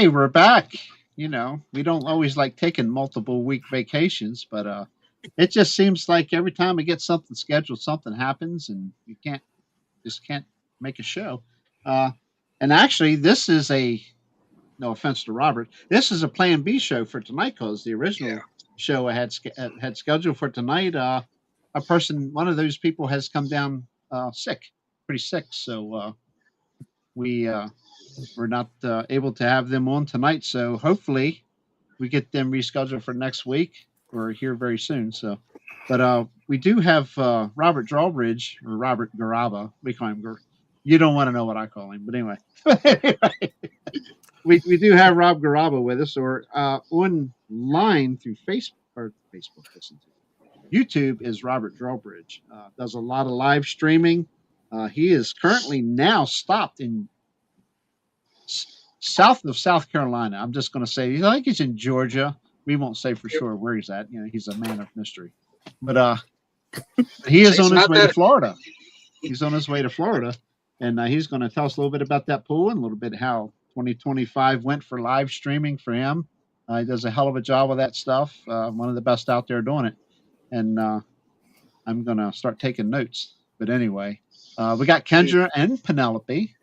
Hey, we're back. You know, we don't always like taking multiple week vacations, but it just seems like every time we get something scheduled, something happens, and you can't make a show. Uh, and actually, this is a no offense to Robert. This is a Plan B show for tonight because the Yeah. original show I had scheduled for tonight, one of those people, has come down sick, pretty sick. So we we're not able to have them on tonight. So hopefully we get them rescheduled for next week or here very soon. So, but we do have Robert Drawbridge or Robert Garaba. We call him. You don't want to know what I call him, but anyway. Anyway, we do have Rob Garaba with us, or online through Facebook. Listen to YouTube is Robert Drawbridge. Does a lot of live streaming. He is currently now stopped in south of South Carolina. I'm just going to say, I think he's in Georgia. We won't say for sure where he's at. You know, he's a man of mystery. But he is It's on his not way to that. Florida. He's on his way to Florida, and he's going to tell us a little bit about that pool and a little bit how 2025 went for live streaming for him. He does a hell of a job with that stuff. One of the best out there doing it. And I'm going to start taking notes. But anyway, we got Kendra and Penelope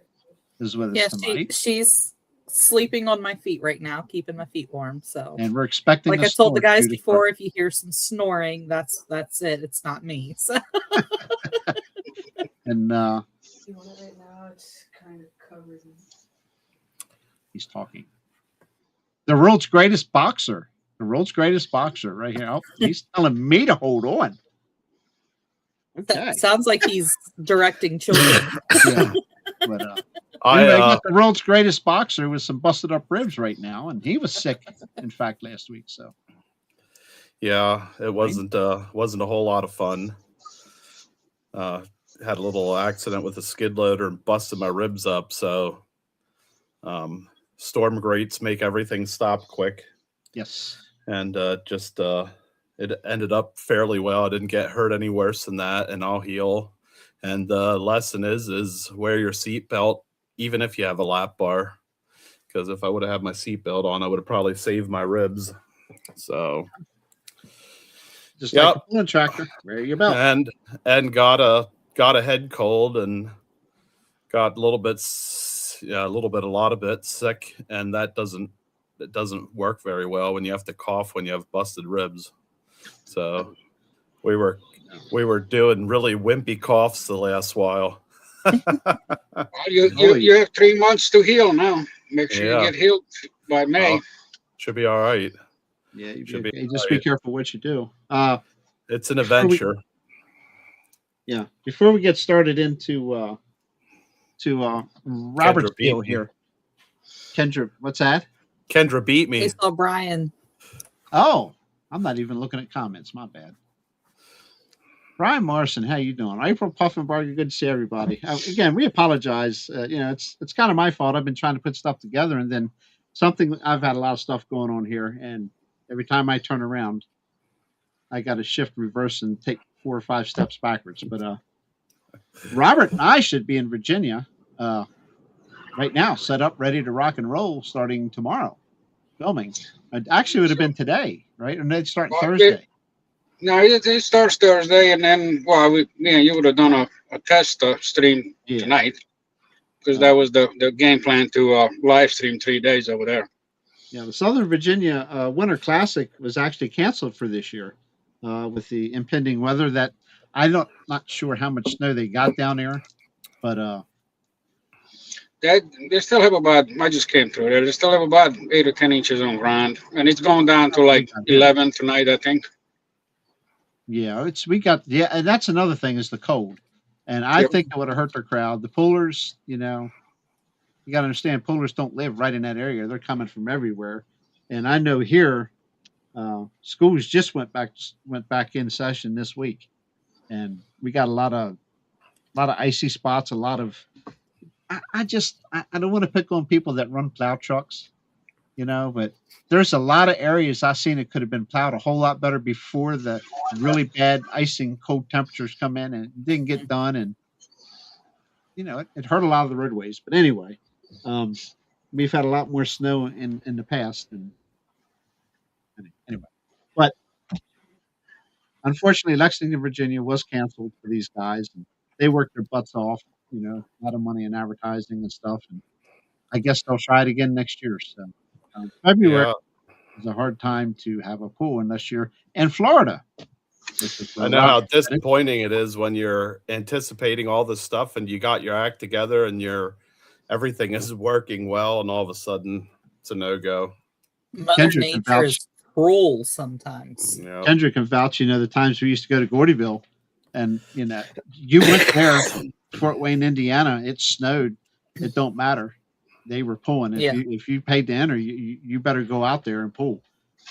is with us Yeah, tonight. she's sleeping on my feet right now, keeping my feet warm. So, And we're expecting, like a I told the snore guys due to before, if you hear some snoring, that's it. It's not me. So. And You want it right now? It's kind of covered. he's talking. The world's greatest boxer. The world's greatest boxer right here. Oh, he's telling me to hold on. Okay. That sounds like he's directing children. Yeah. But I anyway, I got the world's greatest boxer with some busted up ribs right now, and he was sick, in fact, last week. So yeah, it wasn't a whole lot of fun. Had a little accident with a skid loader and busted my ribs up. So storm grates make everything stop quick, yes, and it ended up fairly well. I didn't get hurt any worse than that, and I'll heal. And the lesson is wear your seatbelt even if you have a lap bar, because if I would have had my seatbelt on, I would have probably saved my ribs. So just Yep. like a pulling tractor, wear your belt. and got a head cold and got a lot of it sick, and it doesn't work very well when you have to cough when you have busted ribs. So we were doing really wimpy coughs the last while. You have 3 months to heal now. Make sure you get healed by May. Should be all right. Yeah, you Should be just all be right. careful what you do. It's an adventure. Before we get started into Robert's Kendra beat deal me. here, Kendra, what's that? Kendra beat They me. saw Brian. Oh, I'm not even looking at comments. My bad. Brian Morrison, how you doing? April Puffenbarger, good to see everybody. Again, we apologize. It's kind of my fault. I've been trying to put stuff together, and then I've had a lot of stuff going on here, and every time I turn around, I got to shift, reverse, and take 4 or 5 steps backwards. But Robert and I should be in Virginia right now, set up, ready to rock and roll, starting tomorrow, filming. It actually would have been today, right? And they'd start Thursday. No, it starts Thursday, and then you would have done a test stream tonight, because that was the game plan to live stream 3 days over there. Yeah, the Southern Virginia Winter Classic was actually canceled for this year with the impending weather. That not sure how much snow they got down there, but They still have about. I just came through there. They still have about 8 or 10 inches on ground, and it's going down to like 11 tonight, I think. yeah, and that's another thing is the cold, and I think it would have hurt their crowd. The poolers, you got to understand, poolers don't live right in that area; they're coming from everywhere, and I know here, schools just went back in session this week, and we got a lot of icy spots, a lot of. I don't want to pick on people that run plow trucks, but there's a lot of areas I've seen it could have been plowed a whole lot better before the really bad icing cold temperatures come in, and it didn't get done. And, it hurt a lot of the roadways. But anyway, we've had a lot more snow in the past. And anyway, but unfortunately, Lexington, Virginia was canceled for these guys, and they worked their butts off. You know, a lot of money in advertising and stuff, and I guess they'll try it again next year. So February Yeah, is a hard time to have a pool unless you're in Florida. Which is I where know how Rob is headed. disappointing it is when you're anticipating all this stuff and you got your act together and everything is working well, and all of a sudden it's a no-go. Mother Kendrick can Nature vouch. is cruel sometimes. You know? Kendrick can vouch. You know, the times we used to go to Gordyville, and you know, you went there, Fort Wayne, Indiana. It snowed. It don't matter. They were pulling. If you paid to enter, you better go out there and pull.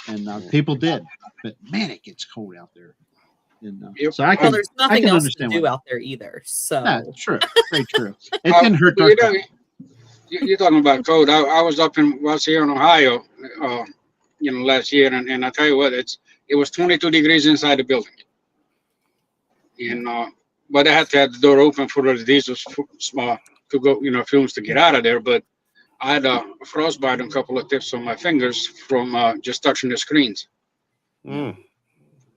And people did. But man, it gets cold out there. And, Yep. so I can. Well, there's I nothing can else to understand do why. out there either. So Yeah, true. Very true. It didn't hurt. You know, you're talking about cold. I was here in Ohio, last year, and I tell you what, it was 22 degrees inside the building, and but I had to have the door open for the diesels to go, fumes to get out of there. But I had a frostbite and a couple of tips on my fingers from just touching the screens. Mm.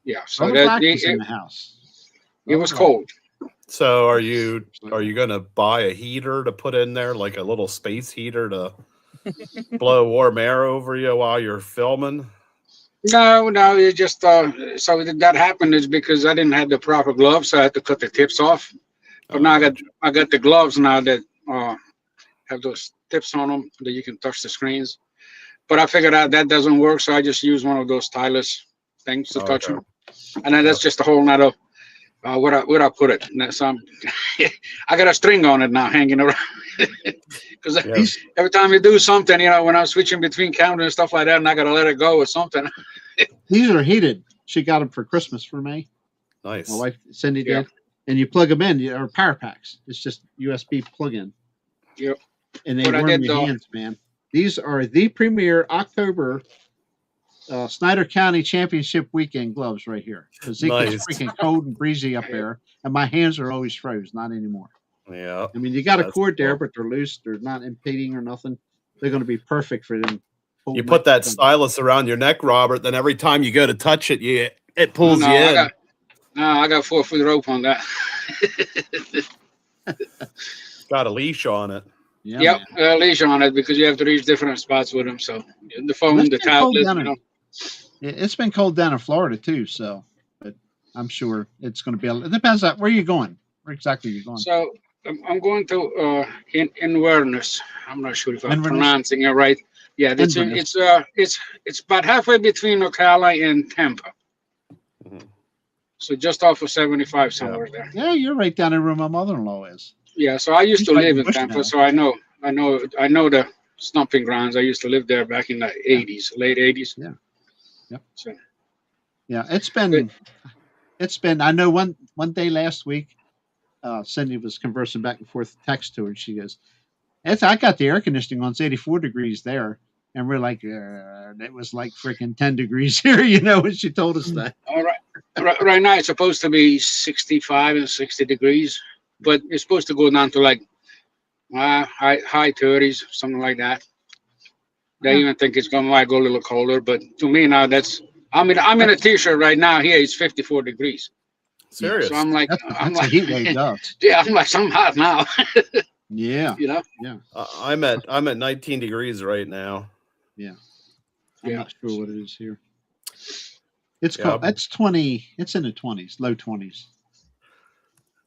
Yeah, so Brother Black was in the house. it was cold. So are you gonna buy a heater to put in there, like a little space heater to blow warm air over you while you're filming? No, it just so that happened is because I didn't have the proper gloves, so I had to cut the tips off. But now I got the gloves now that have those tips on them that you can touch the screens. But I figured out that doesn't work, so I just use one of those stylus things to touch them, and then that's just a whole nother. Where I put it? And that's I got a string on it now hanging around because every time you do something, when I'm switching between cameras and stuff like that, and I gotta let it go or something. These are heated. She got them for Christmas for me. Nice. My wife Cindy did, and you plug them in. Or power packs. It's just USB plug-in. Yep. And they warm your hands, man. These are the premier October Snyder County Championship weekend gloves right here, because it gets freaking cold and breezy up there, and my hands are always froze. Not anymore. Yeah. I mean, you got a cord there, but they're loose. They're not impeding or nothing. They're going to be perfect for them. You put that stylus around your neck, Robert. Then every time you go to touch it, it pulls you in. I got 4-foot rope on that. Got a leash on it. Yeah, yep, leash on it because you have to reach different spots with them. So the phone, the tablet. It's been cold down in Florida too, so but I'm sure it's going to be. It depends on where you're going. Where exactly you're going? So I'm going to Inverness. I'm not sure if I'm pronouncing it right. Yeah, it's about halfway between Ocala and Tampa. Mm-hmm. So just off of 75 somewhere there. Yeah, you're right down there where my mother-in-law is. Yeah, so I used to live in Tampa, so I know the stomping grounds. I used to live there back in the 80s, late 80s. Yeah. Yep. So. Yeah, it's been. I know one day last week, Cindy was conversing back and forth, text to her, and she goes, I got the air conditioning on. It's 84 degrees there. And we're like, it was like freaking 10 degrees here, when she told us that. All right. Right now, it's supposed to be 65 and 60 degrees, but it's supposed to go down to like high 30s, something like that. They even think it's going to go a little colder, but to me now, I'm in a t-shirt right now. Here it's 54 degrees. Serious? So I'm like, that's a heat wave does. Yeah, I'm like, I'm hot now. Yeah. Yeah. I'm at 19 degrees right now. Yeah. I'm not sure what it is here. It's cold. It's 20. It's in the 20s, low 20s.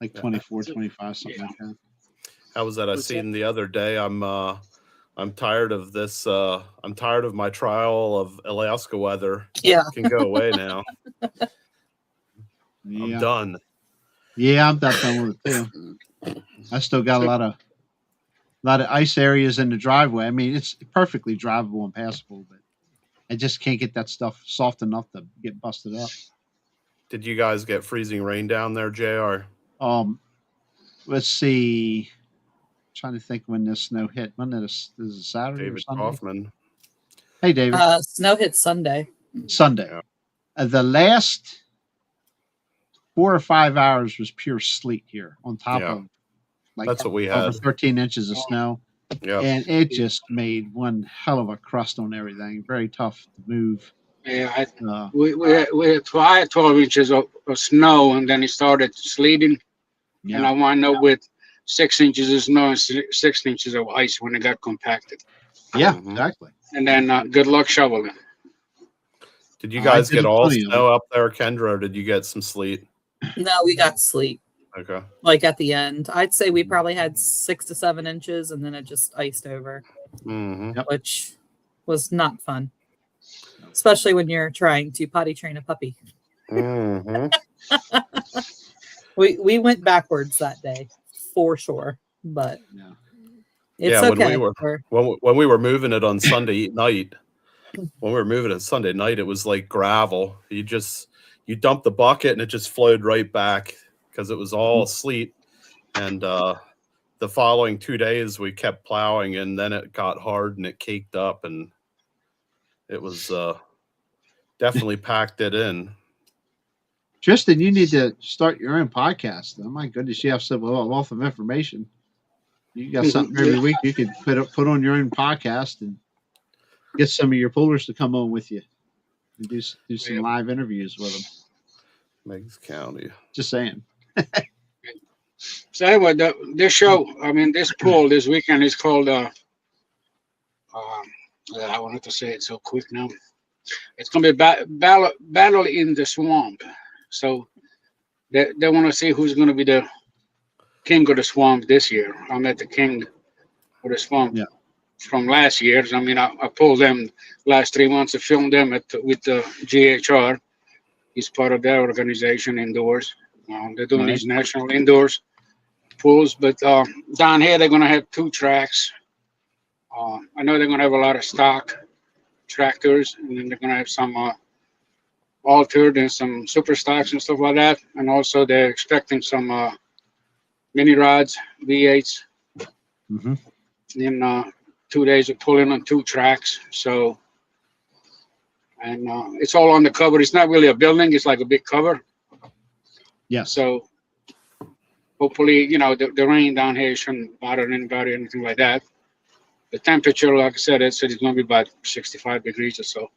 Like 24, 25, something like that. How was that? I seen the other day. I'm tired of this. I'm tired of my trial of Alaska weather. Yeah. It can go away now. Yeah. I'm done. Yeah, I'm done with it too. I still got a lot of ice areas in the driveway. I mean, it's perfectly drivable and passable, but I just can't get that stuff soft enough to get busted up. Did you guys get freezing rain down there, JR? Let's see. I'm trying to think when this snow hit. When did this is it Saturday David or Sunday? Kaufman. Hey, David. Snow hit Sunday. Sunday. The last 4 or 5 hours was pure sleet here on top of that's what we had. Over 13 inches of snow. Yeah. and it just made one hell of a crust on everything. Very tough to move. Yeah, Uh, we had 12 inches of snow, and then it started sleeting, and I yeah, wound up with 6 inches of snow and 6 inches of ice when it got compacted. yeah, Mhm. exactly. And then good luck shoveling. Did you I guys did get all plenty of snow up there, Kendra, or did you get some sleet? No, we got sleep Okay. like at the end. I'd say we probably had 6 to 7 inches, and then it just iced over, Mm-hmm. Yep. which was not fun, especially when you're trying to potty train a puppy. Mm-hmm. We went backwards that day for sure, but Yeah. it's Yeah, when we okay. were- When we were moving it on Sunday night, it was like gravel. You dump the bucket and it just flowed right back because it was all sleet. And the following 2 days we kept plowing, and then it got hard and it caked up, and it was definitely packed it in. Tristan, you need to start your own podcast. Oh my goodness, you have such a wealth of information. You got something every week you could put on your own podcast and get some of your pullers to come on with you and do some live interviews with them. Meigs County. Just saying. So anyway, this show, I mean, this pool this weekend is called. I wanted to say it so quick now. It's gonna be battle in the swamp. So they want to see who's gonna be the king of the swamp this year. I met the king of the swamp from last year. I mean, I pulled them last 3 months. I filmed them with the GHR. He's part of their organization indoors. They're doing these national indoors pools, but down here they're gonna have 2 tracks. I know they're gonna have a lot of stock tractors, and then they're gonna have some altered and some super stocks and stuff like that. And also they're expecting some mini rods, V8s. Mm-hmm. In 2 days of pulling on 2 tracks. So, and it's all on the cover. It's not really a building. It's like a big cover. Yeah. So hopefully, the rain down here shouldn't bother anybody or anything like that. The temperature, like I said, it's going to be about 65 degrees or so.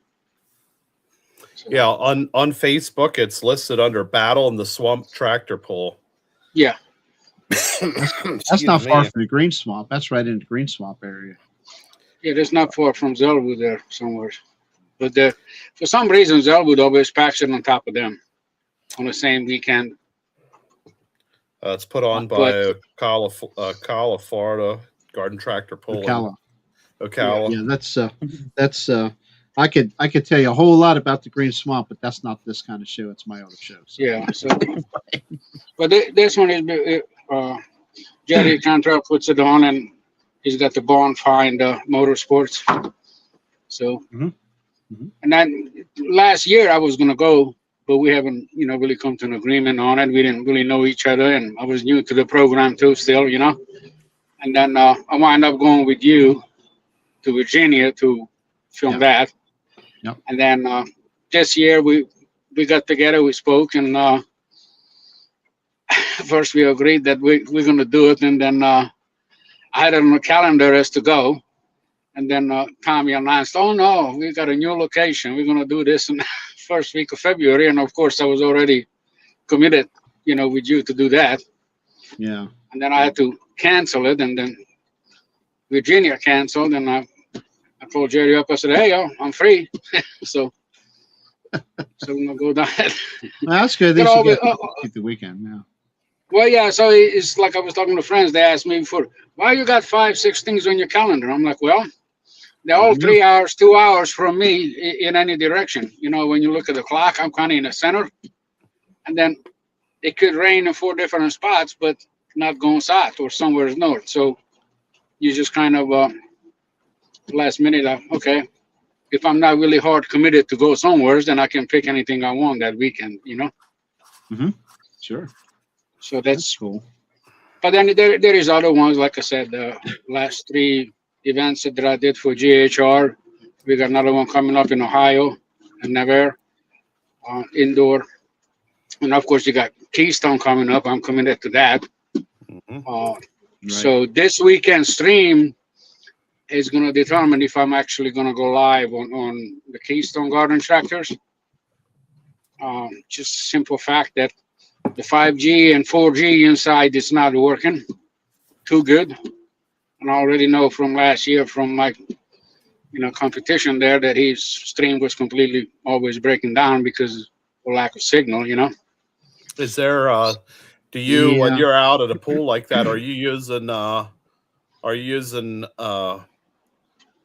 Yeah, on Facebook it's listed under Battle in the Swamp Tractor Pull. Yeah. That's not far from the Green Swamp. That's right in the Green Swamp area. Yeah, that's not far from Zellwood there somewhere. But for some reason, Zellwood always packs it on top of them on the same weekend. It's put on by Ocala, Florida Garden Tractor Pull. Ocala. Yeah, that's I could tell you a whole lot about the Green Swamp, but that's not this kind of show. It's my other show. So. Yeah. So, but this one is Jerry Cantrell puts it on, and he's got the Barn Find Motorsports. So, and then last year I was gonna go, but we haven't, really come to an agreement on it. We didn't really know each other, and I was new to the program too, still, And then I wound up going with you to Virginia to film that. Yep. And then this year we got together, we spoke, and first we agreed that we're going to do it. And then I had it on the calendar as to go. And then Tommy announced, oh no, we got a new location. We're going to do this in the first week of February. And of course I was already committed, with you to do that. Yeah. And then I had to cancel it. And then Virginia canceled, and I called Jerry up. I said, hey, I'm free. so we're going to go down. Well, that's good. They should get the weekend. Yeah. Well, yeah. So it's like I was talking to friends. They asked me before, why you got 5-6 things on your calendar? I'm like, well, they're all 3 hours, 2 hours from me in any direction. When you look at the clock, I'm kind of in the center. And then it could rain in 4 different spots, but not going south or somewhere north. So you just kind of last minute, okay, if I'm not really hard committed to go somewhere, then I can pick anything I want that weekend, Mm-hmm. Sure. So that's cool. But then there is other ones, like I said, the last 3 events that I did for GHR. We got another one coming up in Ohio and Navarre, indoor. And of course, you got Keystone coming up. I'm committed to that. Mm-hmm. Right. So this weekend stream, is going to determine if I'm actually going to go live on the Keystone Garden tractors. Just simple fact that the 5G and 4G inside is not working too good. And I already know from last year from my competition there that his stream was completely always breaking down because of lack of signal, Is there do you when Yeah. you're out at a pool like that, are you using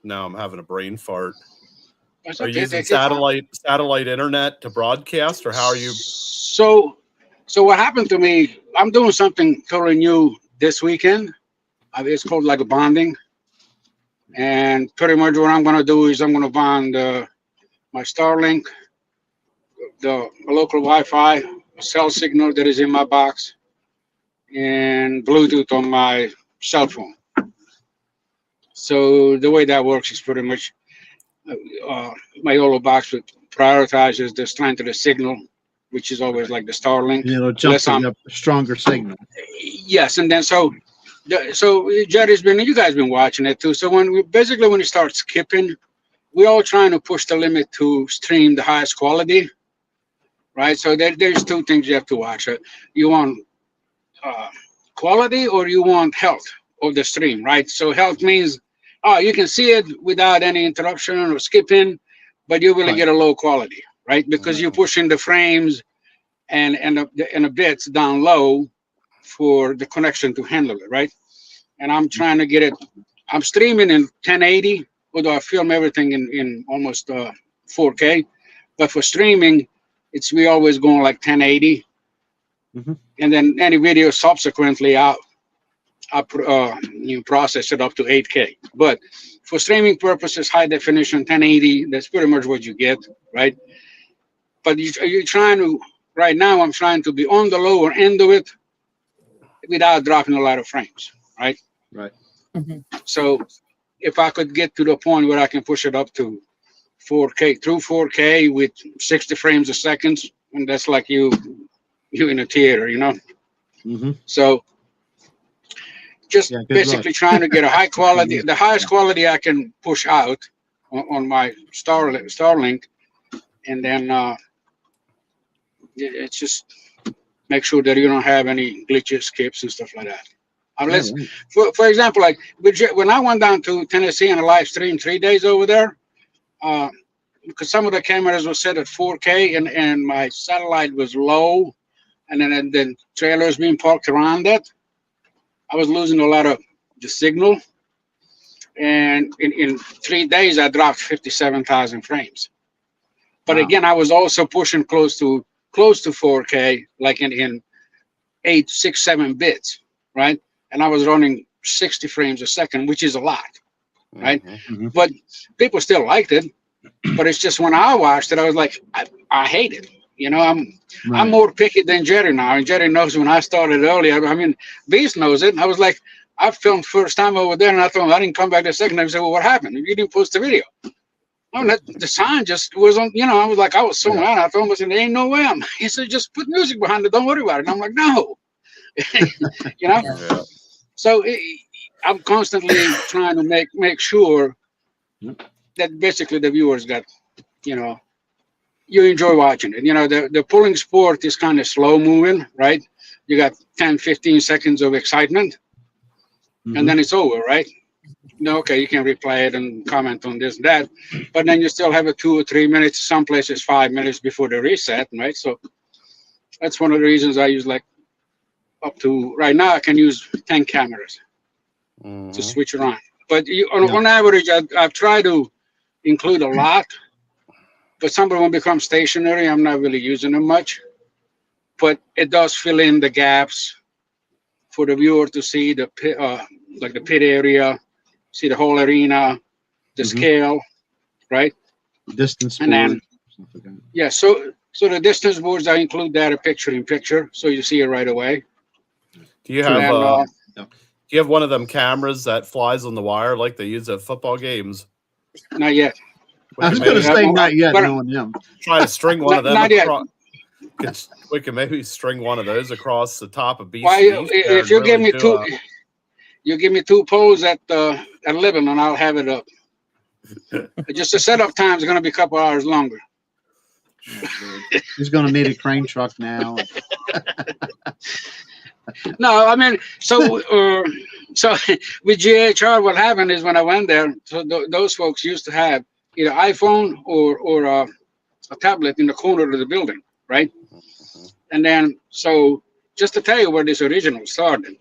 now I'm having a brain fart. That's Are you okay, using take your time. satellite internet to broadcast, or how are you? So what happened to me, I'm doing something totally new this weekend. It's called like a bonding. And pretty much what I'm going to do is I'm going to bond my Starlink, the local Wi-Fi, a cell signal that is in my box, and Bluetooth on my cell phone. So the way that works is pretty much my yellow box prioritizes the strength of the signal, which is always like the Starlink. It'll jump Unless to I'm- the stronger signal. Yes, and then so Jerry's you guys been watching it too. So when you start skipping, we're all trying to push the limit to stream the highest quality, right? So there's two things you have to watch. You want quality or you want health of the stream, right? So health means you can see it without any interruption or skipping, but you really Right. get a low quality, right? Because you're pushing the frames and the bits down low for the connection to handle it, right? And I'm trying to get it. I'm streaming in 1080, although I film everything in almost 4K. But for streaming, we always going like 1080, and then any video subsequently I process it up to 8K. But for streaming purposes, high definition 1080, that's pretty much what you get, right? But you're trying to right now. I'm trying to be on the lower end of it without dropping a lot of frames, right? Right. So if I could get to the point where I can push it up to 4K through 4K with 60 frames a second, and that's like you in a theater, So just Yeah, good basically luck. trying to get a high quality, the highest quality I can push out on my Starlink, and then it's just make sure that you don't have any glitches, skips, and stuff like that. Unless, for example, like when I went down to Tennessee and a live stream 3 days over there, because some of the cameras were set at 4K and my satellite was low, and then trailers being parked around it, I was losing a lot of the signal. And in 3 days, I dropped 57,000 frames. But Wow. again, I was also pushing close to 4K, like in 8, 6, 7 bits, right? And I was running 60 frames a second, which is a lot, right? But people still liked it. But it's just when I watched it, I was like, I hate it. I'm more picky than Jerry now, and Jerry knows when I started earlier. I mean, Beast knows it. And I was like, I filmed first time over there, and I thought I didn't come back the second time. He said, well, what happened? You didn't post the video. Oh, the sign just was on. I was like, I was so mad. I told him, I said, there ain't no way. He said, just put music behind it. Don't worry about it. And I'm like, no. Yeah. So I'm constantly trying to make sure that basically the viewers got, you enjoy watching it. The pulling sport is kind of slow moving, right? You got 10, 15 seconds of excitement, and then it's over, right? Okay, you can replay it and comment on this and that, but then you still have a 2 or 3 minutes, some places 5 minutes before the reset, right? So that's one of the reasons I use like up to, right now I can use 10 cameras to switch around. But on average, I've tried to include a lot, but some of them become stationary. I'm not really using them much, but it does fill in the gaps for the viewer to see the pit, like the pit area, see the whole arena, the scale, right? Distance And then, board, stuff like that. yeah, so the distance boards, I include that a picture in picture, so you see it right away. Do you have And, do you have one of them cameras that flies on the wire like they use at football games? Not yet. I was can going to maybe say not yet, but- knowing him. try to string one of them Not yet. across. We can maybe string one of those across the top of Beast. Why, if you give me two, You give me 2 poles at 11 and I'll have it up. Just the setup time is going to be a couple hours longer. He's going to need a crane truck now. No, I mean, so with GHR, what happened is when I went there, so those folks used to have either iPhone or a tablet in the corner of the building, right? And then, so just to tell you where this original started,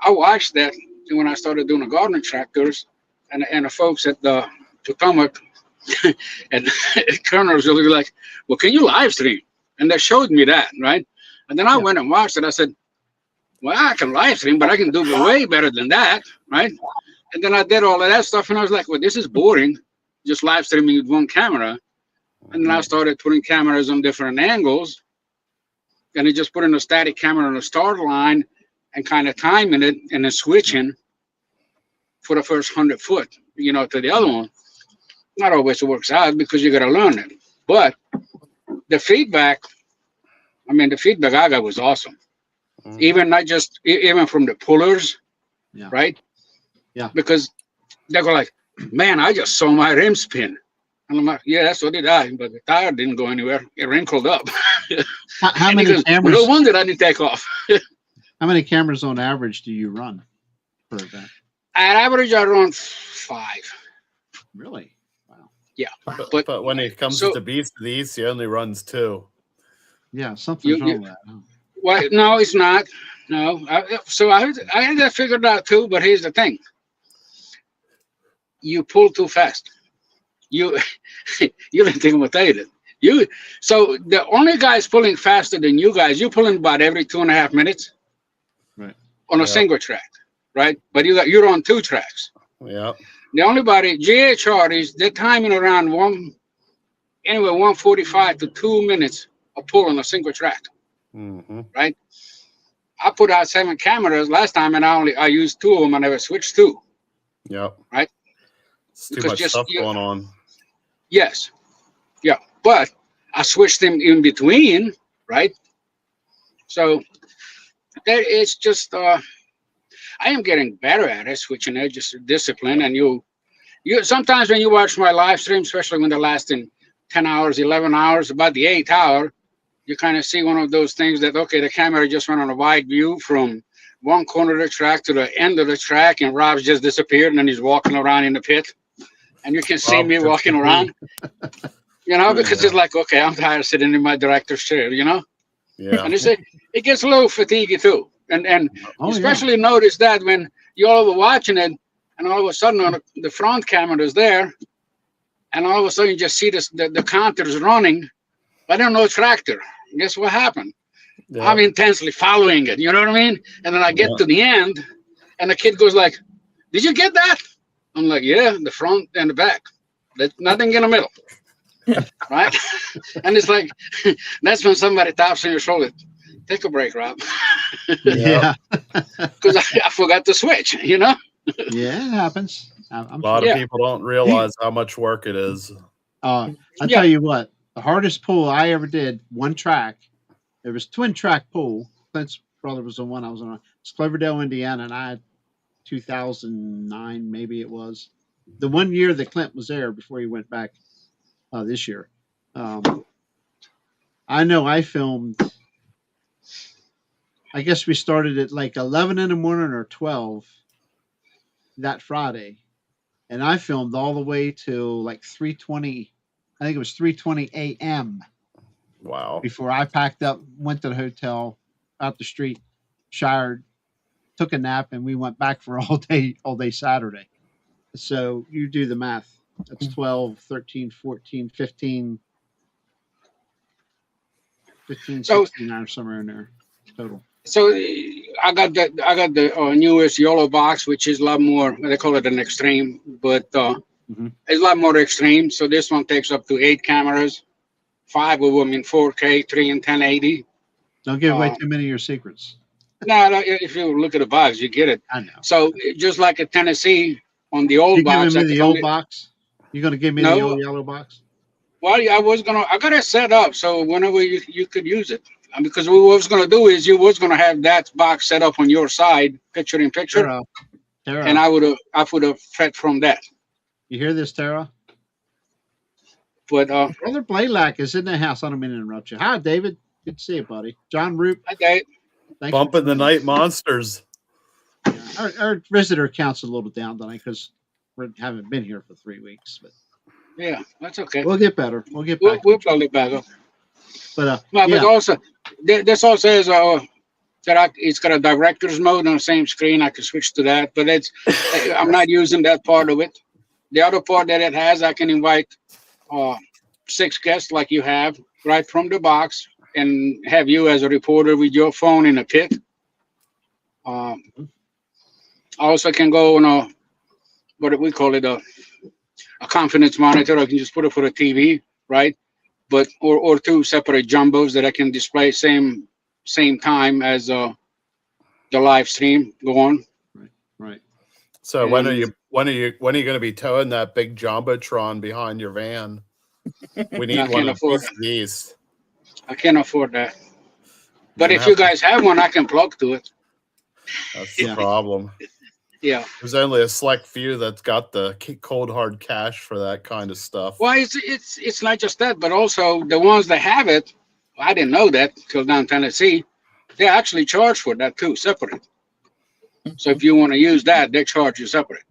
I watched that when I started doing the gardening tractors, and the folks at the Potomac and Colonel's will be like, well, can you live stream? And they showed me that, right? And then I went and watched it. I said, well, I can live stream, but I can do it way better than that, right? And then I did all of that stuff, and I was like, well, this is boring, just live streaming with one camera. And then I started putting cameras on different angles, and I just put in a static camera on the start line and kind of timing it and then switching for the first 100 foot, you know, to the other one. Not always works out because you got to learn it. But the feedback, I mean, the feedback I got was awesome. Even not just, even from the pullers, right? Yeah. Because they go like, man, I just saw my rim spin. And I'm like, yeah, so did I, but the tire didn't go anywhere. It wrinkled up. How many cameras? No wonder I didn't take off. How many cameras on average do you run per event? At average, I run 5. Really? Wow. Yeah. But when it comes to Beast of the East, he only runs 2. Yeah, something's wrong with that. Huh? Well, no, it's not. No. I had that figured out too, but here's the thing. You pull too fast. You didn't think what they did. So the only guys pulling faster than you guys, you're pulling about every 2.5 minutes. Right. On a single track, right? But you're on 2 tracks. Yeah. The only body, GHR is they're timing around 145 to 2 minutes of pull on a single track. Right? I put out 7 cameras last time, and I used 2 of them. I never switched 2. Yep. Right? It's too much stuff going on. Yes. Yeah. But I switched them in between, right? So that it's just I am getting better at it, switching it, just discipline. And you sometimes when you watch my live stream, especially when they're lasting 10 hours, 11 hours, about the 8th hour, you kind of see one of those things that, okay, the camera just went on a wide view from one corner of the track to the end of the track, and Rob's just disappeared, and then he's walking around in the pit. And you can see me walking around, you know, because it's like, okay, I'm tired of sitting in my director's chair, you know? Yeah. And it gets a little fatiguey too. And especially notice that when you're all watching it, and all of a sudden on the front camera is there, and all of a sudden you just see the counters running, but I don't know tractor. And guess what happened? Yeah. I'm intensely following it, you know what I mean? And then I get to the end, and the kid goes like, did you get that? I'm like, yeah, the front and the back. There's nothing in the middle. Right? And it's like, that's when somebody taps on your shoulder. Take a break, Rob. Yeah. Because I forgot to switch, you know? Yeah, it happens. A lot of people don't realize how much work it is. I'll tell you what, the hardest pull I ever did, one track, it was twin track pull. Clint's brother was the one I was on. It's Cloverdale, Indiana, and I had 2009, maybe it was. The one year that Clint was there before he went back this year. I know I filmed, I guess we started at like 11 in the morning or 12 that Friday. And I filmed all the way till like 3:20, I think it was 3:20 a.m. Wow. Before I packed up, went to the hotel, out the street, showered, took a nap, and we went back for all day Saturday. So you do the math. That's 12, 13, 14, 15, 16 hours somewhere in there total. So I got the newest YOLO box, which is a lot more, they call it an extreme, but it's a lot more extreme. So this one takes up to 8 cameras, 5 of them in 4K, 3 in 1080. Don't give away too many of your secrets. No, if you look at the box, you get it. I know. So just like at Tennessee on the old box. You're giving me the old box? You're going to give me the old yellow box? Well, I got it set up so whenever you could use it. Because what I was going to do is you was going to have that box set up on your side, picture in picture. Tara, and I would have fed from that. you hear this, Tara? But Brother Blaylock is in the house. I don't mean to interrupt you. Hi, David. Good to see you, buddy. John Roop. I did. Thanks for Bumping the joining night us. monsters. Yeah, our visitor count's a little down tonight because we haven't been here for 3 weeks. But Yeah, that's okay. we'll get better. We'll get We'll back. probably back up. But Well, yeah, but also, this also says that it's got a director's mode on the same screen. I can switch to that, but I'm not using that part of it. The other part that it has, I can invite 6 guests like you have right from the box and have you as a reporter with your phone in a pit. I also can go on what do we call it, a confidence monitor. I can just put it for the TV, right? But or 2 separate jumbos that I can display same time as the live stream go on. right. So when are you going to be towing that big jumbotron behind your van? We need I one can't of afford these. I can't afford that. But You if have you to- guys have one, I can plug to it. That's the Yeah. problem. Yeah. There's only a select few that's got the cold hard cash for that kind of stuff. Well, it's not just that, but also the ones that have it. I didn't know that till down Tennessee. They actually charge for that too, separate. So if you want to use that, they charge you separate.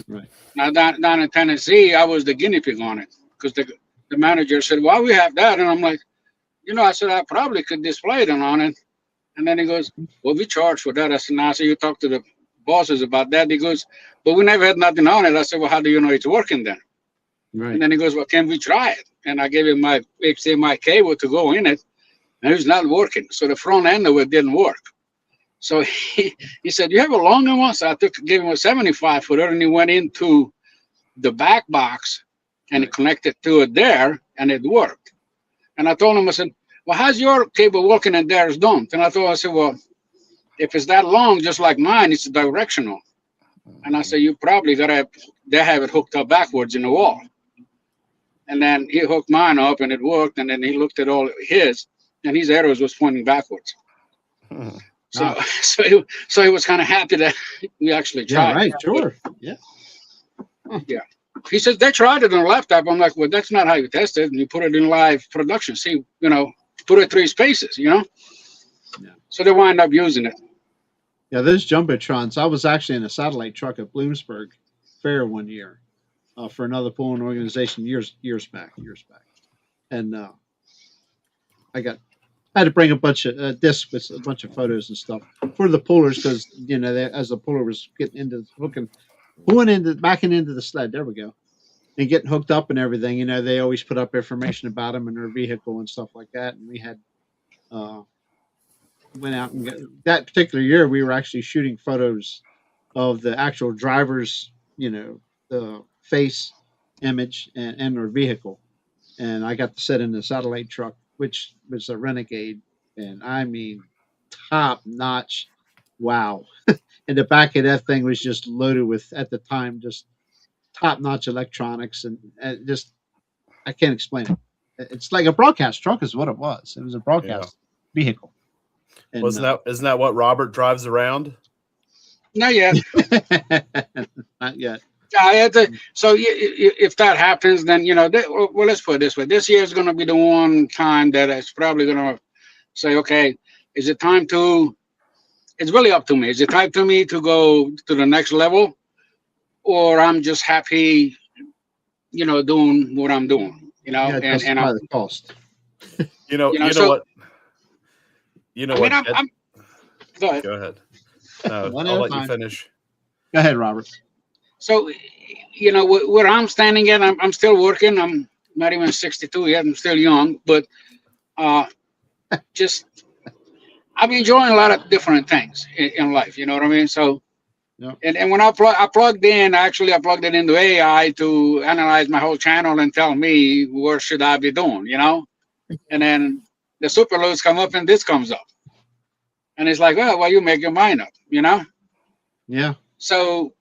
Right. Now down in Tennessee, I was the guinea pig on it because the manager said, "Well, we have that," and I'm like, I said I probably could display it on it. And then he goes, "Well, we charge for that." I said, "Now, so you talk to the bosses about that." He goes, "But we never had nothing on it." I said, "Well, how do you know it's working then?" Right. And then he goes, "Well, can we try it?" And I gave him my HDMI cable to go in it, and it was not working. So the front end of it didn't work. So he said, "You have a longer one?" So I gave him a 75 footer, and he went into the back box and he connected to it there, and it worked. And I told him, I said, "Well, how's your cable working and theirs don't?" And I said, "Well, if it's that long, just like mine, it's directional." And I said, "You probably they have it hooked up backwards in the wall." And then he hooked mine up and it worked. And then he looked at all his, and his arrows was pointing backwards. Hmm. So, so he was kind of happy that we actually tried. Yeah. Right. Sure. Yeah. He says they tried it on a laptop. I'm like, "Well, that's not how you test it. And you put it in live production. See, put it 3 spaces, Yeah. So they wind up using it. Yeah, those jumbotrons. I was actually in a satellite truck at Bloomsburg Fair one year for another pulling organization years back, and I had to bring a bunch of discs with a bunch of photos and stuff for the pullers because as the puller was getting into backing into the sled. There we go, and getting hooked up and everything. They always put up information about them and their vehicle and stuff like that. And we had went out and that particular year we were actually shooting photos of the actual driver's the face image and their vehicle, and I got to sit in the satellite truck, which was a Renegade, and I mean top notch. Wow. And the back of that thing was just loaded with, at the time, just top notch electronics and just I can't explain it. It's like a broadcast truck is what it was. It was a broadcast vehicle. And, Isn't that what Robert drives around? Not yet. not yet. So if that happens, then well, let's put it this way: this year is going to be the one time that it's probably going to say, "Okay, is it time to?" It's really up to me. Is it time to me to go to the next level, or I'm just happy, doing what I'm doing, Yeah, and I'm the cost. You know so- what? You know what? I'm go ahead. Go ahead. No, One at I'll a let you time. finish. Go ahead, Robert. So, where I'm standing at, I'm still working. I'm not even 62 yet. I'm still young, but just I'm enjoying a lot of different things in life. You know what I mean? So, Yep. and when I plugged in, actually, I plugged it into AI to analyze my whole channel and tell me what should I be doing, And then the super loads come up and this comes up. And it's like, oh, well, you make your mind up, Yeah. So,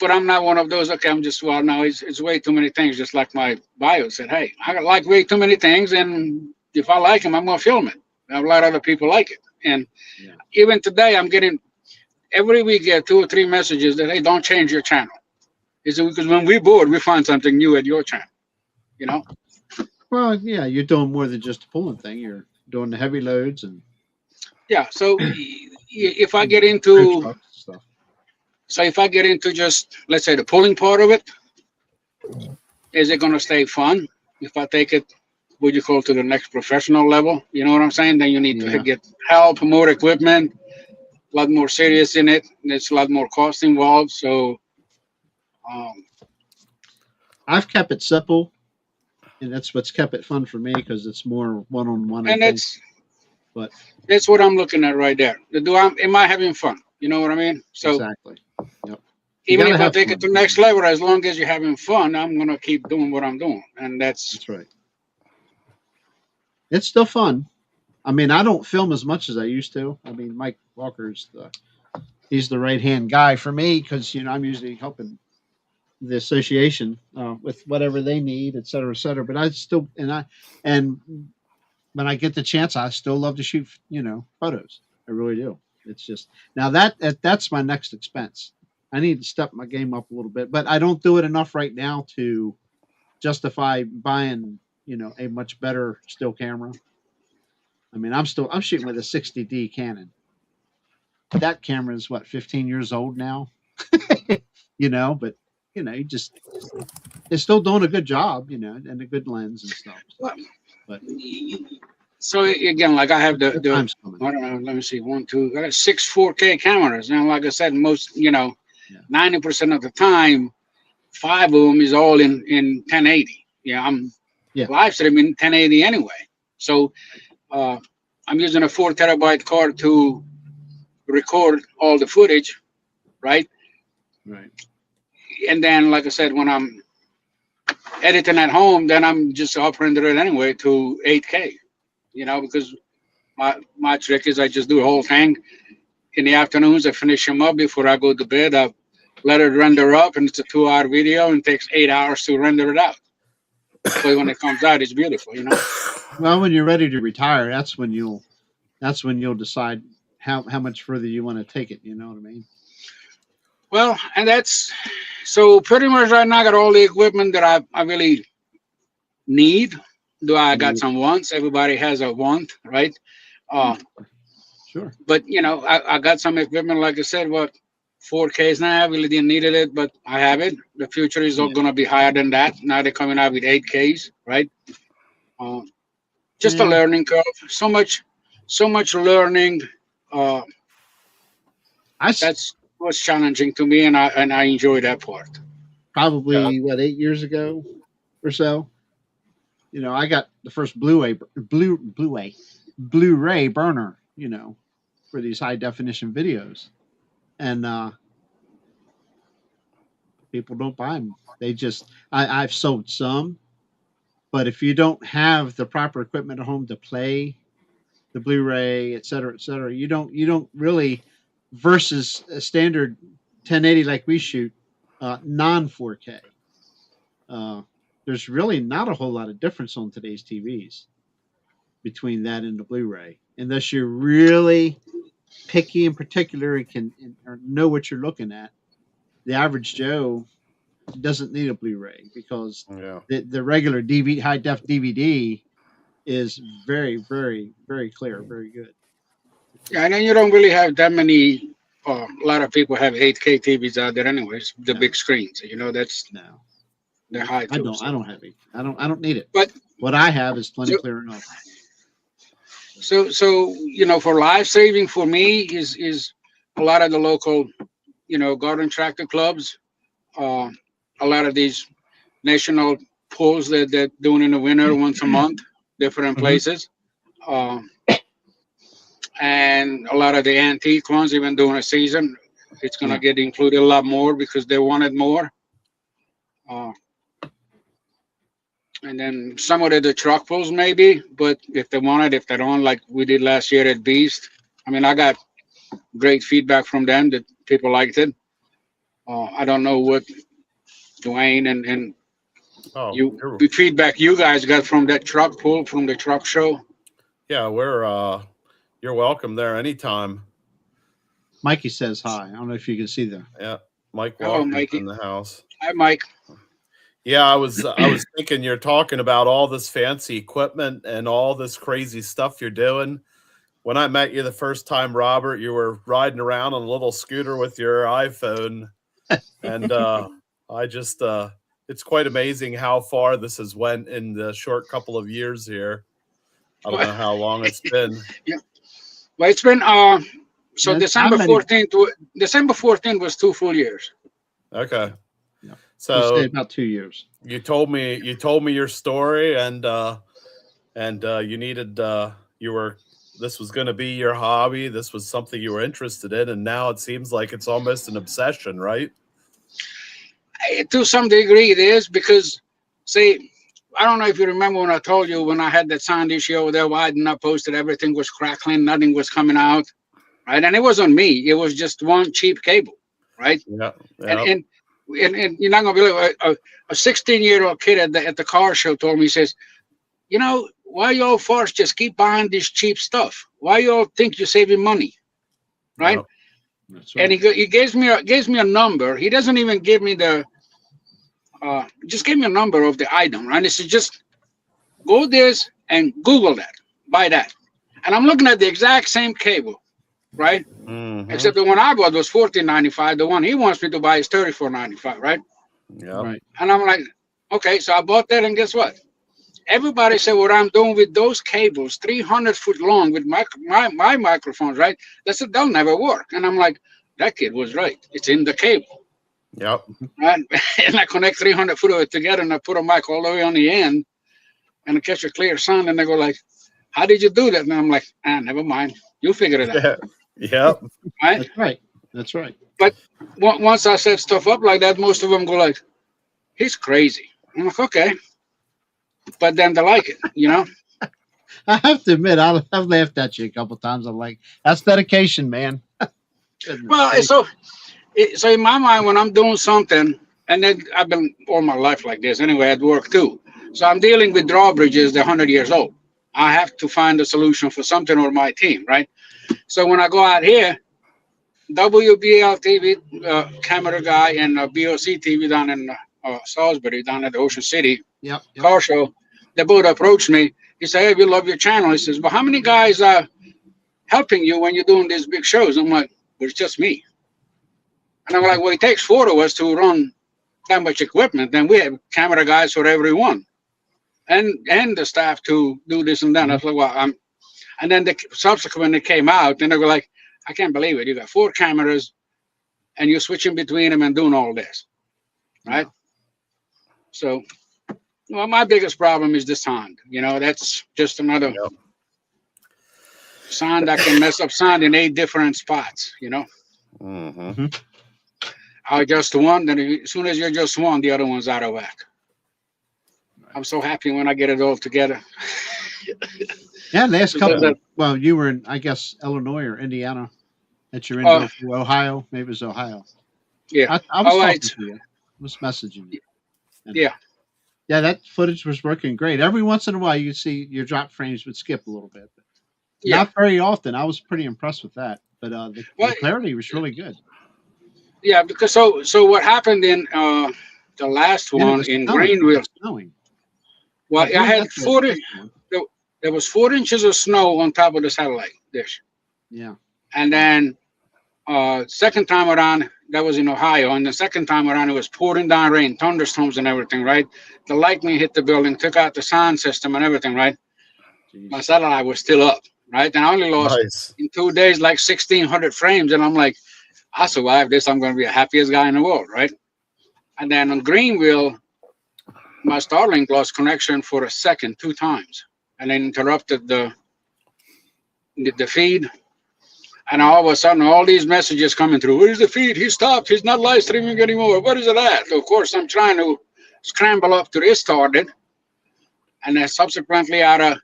but I'm not one of those, okay, I'm just, well, no, it's way too many things, just like my bio said, hey, I like way too many things, and if I like them, I'm going to film it. A lot of other people like it. And even today, I'm getting, every week get 2 or 3 messages that, hey, don't change your channel. It's because when we're bored, we find something new at your channel, you know? Well, yeah, you're doing more than just a pulling thing. You're doing the heavy loads and Yeah. So if I get tow into, trucks and stuff. so if I get into just, let's say, the pulling part of it, is it going to stay fun? If I take it, what you call, to the next professional level, you know what I'm saying? Then you need Yeah. to get help, more equipment, a lot more serious in it. There's a lot more cost involved. So, I've kept it simple, and that's what's kept it fun for me because it's more one-on-one. I and think. But that's what I'm looking at right there. Am I having fun? You know what I mean? So exactly. Yep. even gotta if I have take fun. it to the next level, as long as you're having fun, I'm gonna keep doing what I'm doing, and That's right. It's still fun. I mean, I don't film as much as I used to. I mean, Mike Walker's he's the right hand guy for me because I'm usually helping the association with whatever they need, et cetera, et cetera. But I still and when I get the chance, I still love to shoot photos. I really do. It's just now that's my next expense. I need to step my game up a little bit, but I don't do it enough right now to justify buying a much better still camera. I mean, I'm shooting with a 60D Canon. That camera is 15 years old now. But it's still doing a good job, and a good lens and stuff. But so again, like I have the time's coming. I don't know, let me see, 1, 2, I got 6 4K cameras, and like I said, most 90% of the time, 5 of them is all in 1080. I'm live streaming 1080 anyway. So I'm using a 4 terabyte card to record all the footage, right? Right. And then, like I said, when I'm editing at home, then I'm just up-render it anyway to 8K, because my trick is I just do the whole thing. In the afternoons, I finish them up before I go to bed. I let it render up, and it's a 2-hour video, and it takes 8 hours to render it out. But when it comes out, it's beautiful, Well, when you're ready to retire, that's when you'll decide how much further you want to take it. You know what I mean? Well, and that's so pretty much right now I got all the equipment that I really need. I got some wants. Everybody has a want, right? Sure. But I got some equipment, like I said, 4Ks now. I really didn't need it, but I have it. The future is going to be higher than that. Now they're coming out with 8Ks, right? Just a learning curve. So much learning. That's was challenging to me, and I enjoy that part. Probably 8 years ago or so. I got the first Blu-ray burner, for these high definition videos, and people don't buy them. They just I've sold some, but if you don't have the proper equipment at home to play the Blu-ray, et cetera, you don't really, versus a standard 1080 like we shoot, non 4K. There's really not a whole lot of difference on today's TVs between that and the Blu-ray, unless you're really picky and particular and or know what you're looking at. The average Joe doesn't need a Blu-ray because the regular high def DVD is very, very, very clear, very good. Yeah, and then you don't really have that many. A lot of people have 8K TVs out there, anyways. The big screens, that's they're high too. I don't have it. I don't need it. But what I have is plenty clear enough. So for live saving for me is a lot of the local, garden tractor clubs, a lot of these national pulls that they're doing in the winter once a month, different places. And a lot of the antique ones, even during a season, it's going to get included a lot more because they wanted more. And then some of the truck pulls maybe, but if they don't, like we did last year at Beast. I mean, I got great feedback from them that people liked it. I don't know what Dwayne and the feedback you guys got from that truck pull from the truck show. Yeah, you're welcome there anytime. Mikey says hi. I don't know if you can see them. Yeah, Mike Hello, Walker's Mikey. in the house. Hi, Mike. Yeah, I was thinking you're talking about all this fancy equipment and all this crazy stuff you're doing. When I met you the first time, Robert, you were riding around on a little scooter with your iPhone, and I just it's quite amazing how far this has went in the short couple of years here. I don't know how long it's been. Yeah. Well, it's been so Yeah, December how many- 14th was 2 full years. Okay. Yeah. I'll So say about 2 years. you told me your story, and you needed this was going to be your hobby. This was something you were interested in, and now it seems like it's almost an obsession, right? To some degree it is, because see, I don't know if you remember when I told you when I had that sound issue over there, why I did not post it, everything was crackling, nothing was coming out, right? And it wasn't me, it was just one cheap cable, right? Yeah. And you're not gonna believe it, a 16-year-old kid at the car show told me, he says, you know, why y'all farts just keep buying this cheap stuff? Why y'all think you're saving money, right? Yep. That's And he gives me a number. He doesn't even give me the just give me a number of the item, right? He said, just go this and Google that, buy that. And I'm looking at the exact same cable, right? Mhm. Except the one I bought was $14.95. The one he wants me to buy is $34.95, right? Yeah. Right. And I'm like, okay, so I bought that, and guess what? Everybody said what I'm doing with those cables, 300 foot long with my microphones, right? They said they'll never work. And I'm like, that kid was right. It's in the cable, Yep. right? And I connect 300 foot of it together, and I put a mic all the way on the end, and I catch a clear sound. And they go like, how did you do that? And I'm like, never mind. You figure it out, Yep. right? That's right. That's right. Once I set stuff up like that, most of them go like, he's crazy. I'm like, okay. But then they like it, you know? I have to admit, I've laughed at you a couple times. I'm like, that's dedication, man. Goodness Well, sake. so in my mind, when I'm doing something, and then I've been all my life like this anyway at work too. So I'm dealing with Drawbridges, they're 100 years old. I have to find a solution for something or my team, right? So when I go out here, WBL TV camera guy and BOC TV down in Salisbury, down at the Ocean City Yep. car show, they both approached me. He said, hey, we love your channel. He says, well, how many guys are helping you when you're doing these big shows? I'm like, well, it's just me. And I'm like, well, it takes 4 of us to run that much equipment. Then we have camera guys for everyone, and the staff to do this and that. I was like, well, and then subsequently came out, and they were like, I can't believe it. You got 4 cameras, and you're switching between them and doing all this, right? So, well, my biggest problem is the sound. You know, that's just another sound that can mess up sound in 8 different spots. You know, Mm-hmm. I adjust one, then as soon as you adjust one, the other one's out of whack. I'm so happy when I get it all together. Yeah, last So couple. that- Well, you were in, I guess, Illinois or Indiana. That you're in Ohio. Maybe it was Ohio. Yeah. I was Oh, talking right. to you. I was messaging you. And Yeah. Yeah, that footage was working great. Every once in a while, you see your drop frames would skip a little bit. But Yeah. Not very often. I was pretty impressed with that. But the Well, clarity was really good. Yeah, because so what happened in the last And it one was in snowing. Greenville? It was snowing. Well, Yeah, I had that's the 40. first one. There was 4 inches of snow on top of the satellite dish, Yeah. and then second time around, that was in Ohio, and the second time around it was pouring down rain, thunderstorms and everything, right? The lightning hit the building, took out the sound system and everything, right? Jeez. My satellite was still up, right? And I only lost Nice. in 2 days like 1,600 frames, and I'm like, I survived this. I'm going to be the happiest guy in the world, right? And then on Greenville, my Starlink lost connection for a second 2 times, and then interrupted the feed. And all of a sudden, all these messages coming through. Where's the feed? He stopped. He's not live streaming anymore. What is it at? Of course, I'm trying to scramble up to restart it. And then subsequently, out of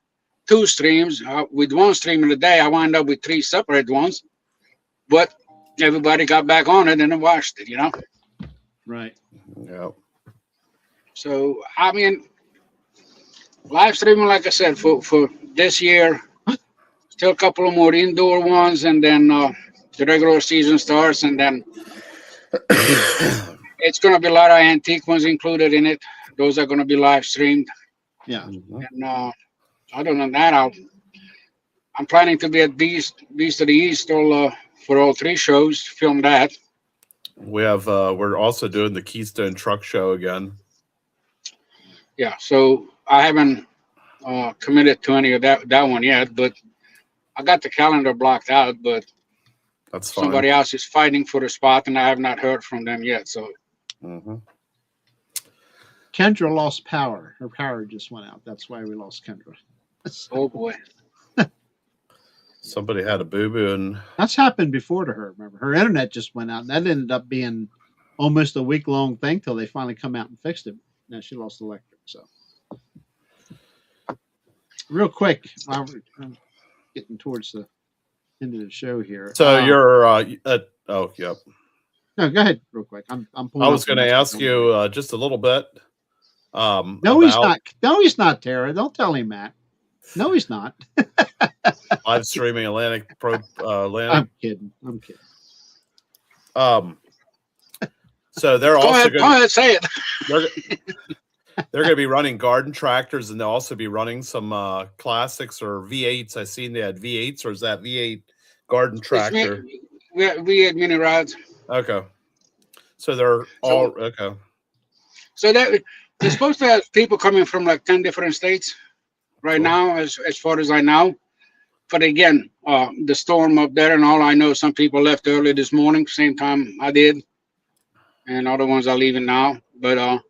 2 streams, with 1 stream in a day, I wound up with 3 separate ones. But everybody got back on it and then watched it, you know? Right. Yep. So, I mean, live streaming, like I said, for this year, still a couple of more indoor ones, and then the regular season starts, and then it's going to be a lot of antique ones included in it. Those are going to be live streamed. Yeah. And other than that, I'm planning to be at Beast of the East for all 3 shows. Film that. We have we're also doing the Keystone Truck Show again. Yeah. So I haven't committed to any of that one yet, but I got the calendar blocked out. But That's fine. somebody else is fighting for the spot, and I have not heard from them yet. So. Kendra lost power. Her power just went out. That's why we lost Kendra. Oh boy. Somebody had a boo-boo, and That's happened before to her. Remember, her internet just went out, and that ended up being almost a week-long thing till they finally come out and fixed it. Now she lost electric. So, real quick, while I'm getting towards the end of the show here. so you're oh yep. No, go ahead, real quick. I'm pulling I up was going to the ask next you one. just a little bit. No, he's not. No, he's not, Tara. Don't tell him that. No, he's not. Live streaming Atlantic. I'm kidding. So they're Go also ahead, say it. they're going to be running garden tractors, and they'll also be running some classics or V8s. I seen they had V8s, or is that V8 garden tractor? We had mini rods. Okay. So they're all okay. So they're supposed to have people coming from like 10 different states right now, as far as I know. But again, the storm up there and all, I know some people left early this morning, same time I did. And other ones are leaving now. But I've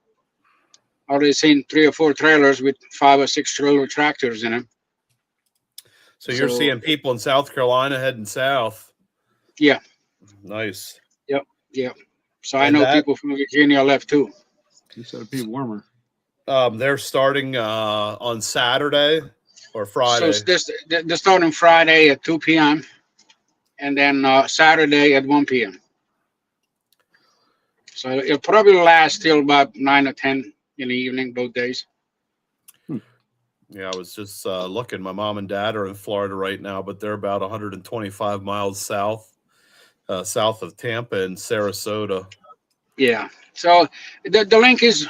already seen 3 or 4 trailers with 5 or 6 trailer tractors in them. So you're seeing people in South Carolina heading south. Yeah. Nice. Yep. So I know people from Virginia left too. You said it'd be warmer. They're starting on Saturday or Friday. So they're starting Friday at 2 p.m. and then Saturday at 1 p.m. So it'll probably last till about 9 or 10 in the evening, both days. Yeah, I was just looking. My mom and dad are in Florida right now, but they're about 125 miles south of Tampa and Sarasota. Yeah. So the link is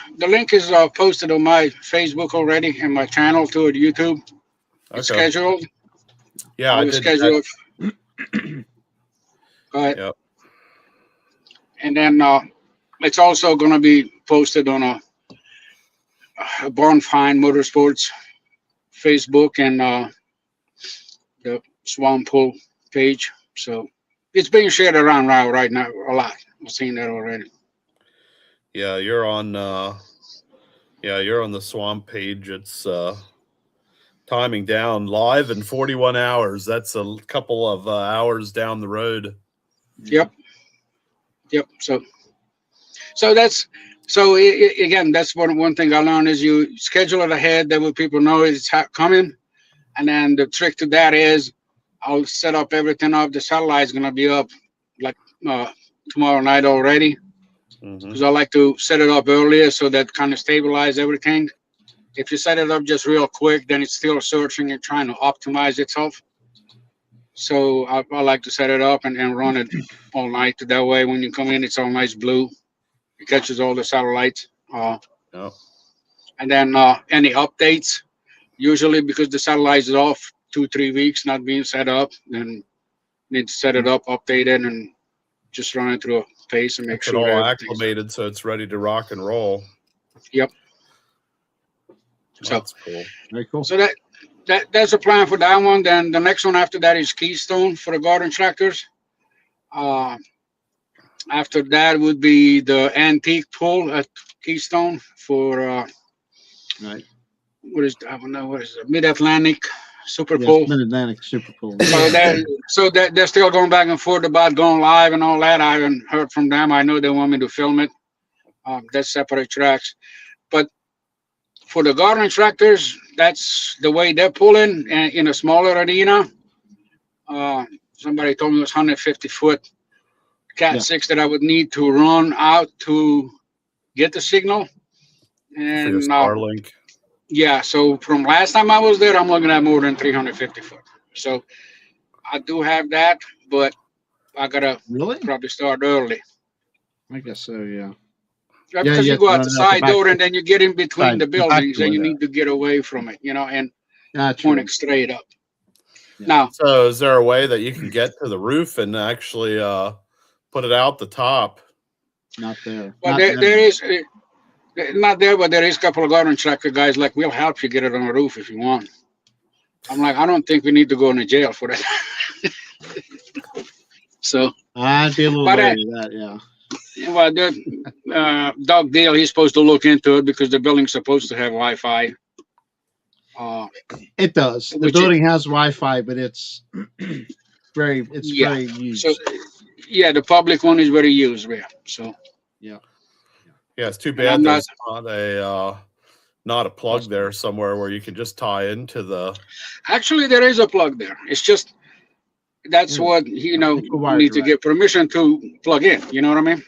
posted on my Facebook already and my channel too at YouTube. It's scheduled. Yeah, I did scheduled. Go ahead. Yep. And then it's also going to be posted on a Barn Find Motorsports Facebook and the Swamp Pool page. So it's being shared around right now a lot. I've seen that already. Yeah, you're on the Swamp page. It's timing down live in 41 hours. That's a couple of hours down the road. Yep. So that's again, that's one thing I learned is you schedule it ahead. That way people know it's coming. And then the trick to that is I'll set up everything up. The satellite's going to be up like tomorrow night already. Because I like to set it up earlier so that kind of stabilize everything. If you set it up just real quick, then it's still searching and trying to optimize itself. So I like to set it up and run it all night. That way, when you come in, it's all nice blue. It catches all the satellites. And then any updates, usually because the satellite is off 2-3 weeks, not being set up, then need to set it up, update it, and just run it through a pace and make sure it's all acclimated so it's ready to rock and roll. Yep. So that's cool. Very cool. So that's the plan for that one. Then the next one after that is Keystone for the garden tractors. After that would be the antique pool at Keystone for Right. what is it? Mid-Atlantic Super Pool. Mid-Atlantic Super Pool. So they're still going back and forth about going live and all that. I haven't heard from them. I know they want me to film it. That's separate tracks. But for the garden tractors, that's the way they're pulling in a smaller arena. Somebody told me it was 150-foot Cat 6 that I would need to run out to get the signal. And for your Starlink. Yeah, so from last time I was there, I'm looking at more than 350 foot. So I do have that, but I gotta Really? probably start early. I guess so. Yeah. Right, Yeah, because you you have go to out run the out the side back door and then you get in between side- the the back buildings and you door there. need to get away from it, and True. pointing straight up. Yeah. Now, So is there a way that you can get to the roof and actually put it out the top? Not there. well, Not there there. is not there, but there is a couple of garden tracker guys like, we'll help you get it on the roof if you want. I'm like, I don't think we need to go into jail for that. So, I'd be a little But, wary of that. Yeah. well, Doug Deal, he's supposed to look into it because the building's supposed to have Wi-Fi. It does. The Which building has Wi-Fi, but it's very Yeah. used. So, yeah, the public one is very used. Yeah. So, Yeah, it's too I'm bad not- there's not a plug there somewhere where you can just tie into the. actually, there is a plug there. It's just that's Yeah. what I think the wires need to are get permission to plug in. You know what I mean?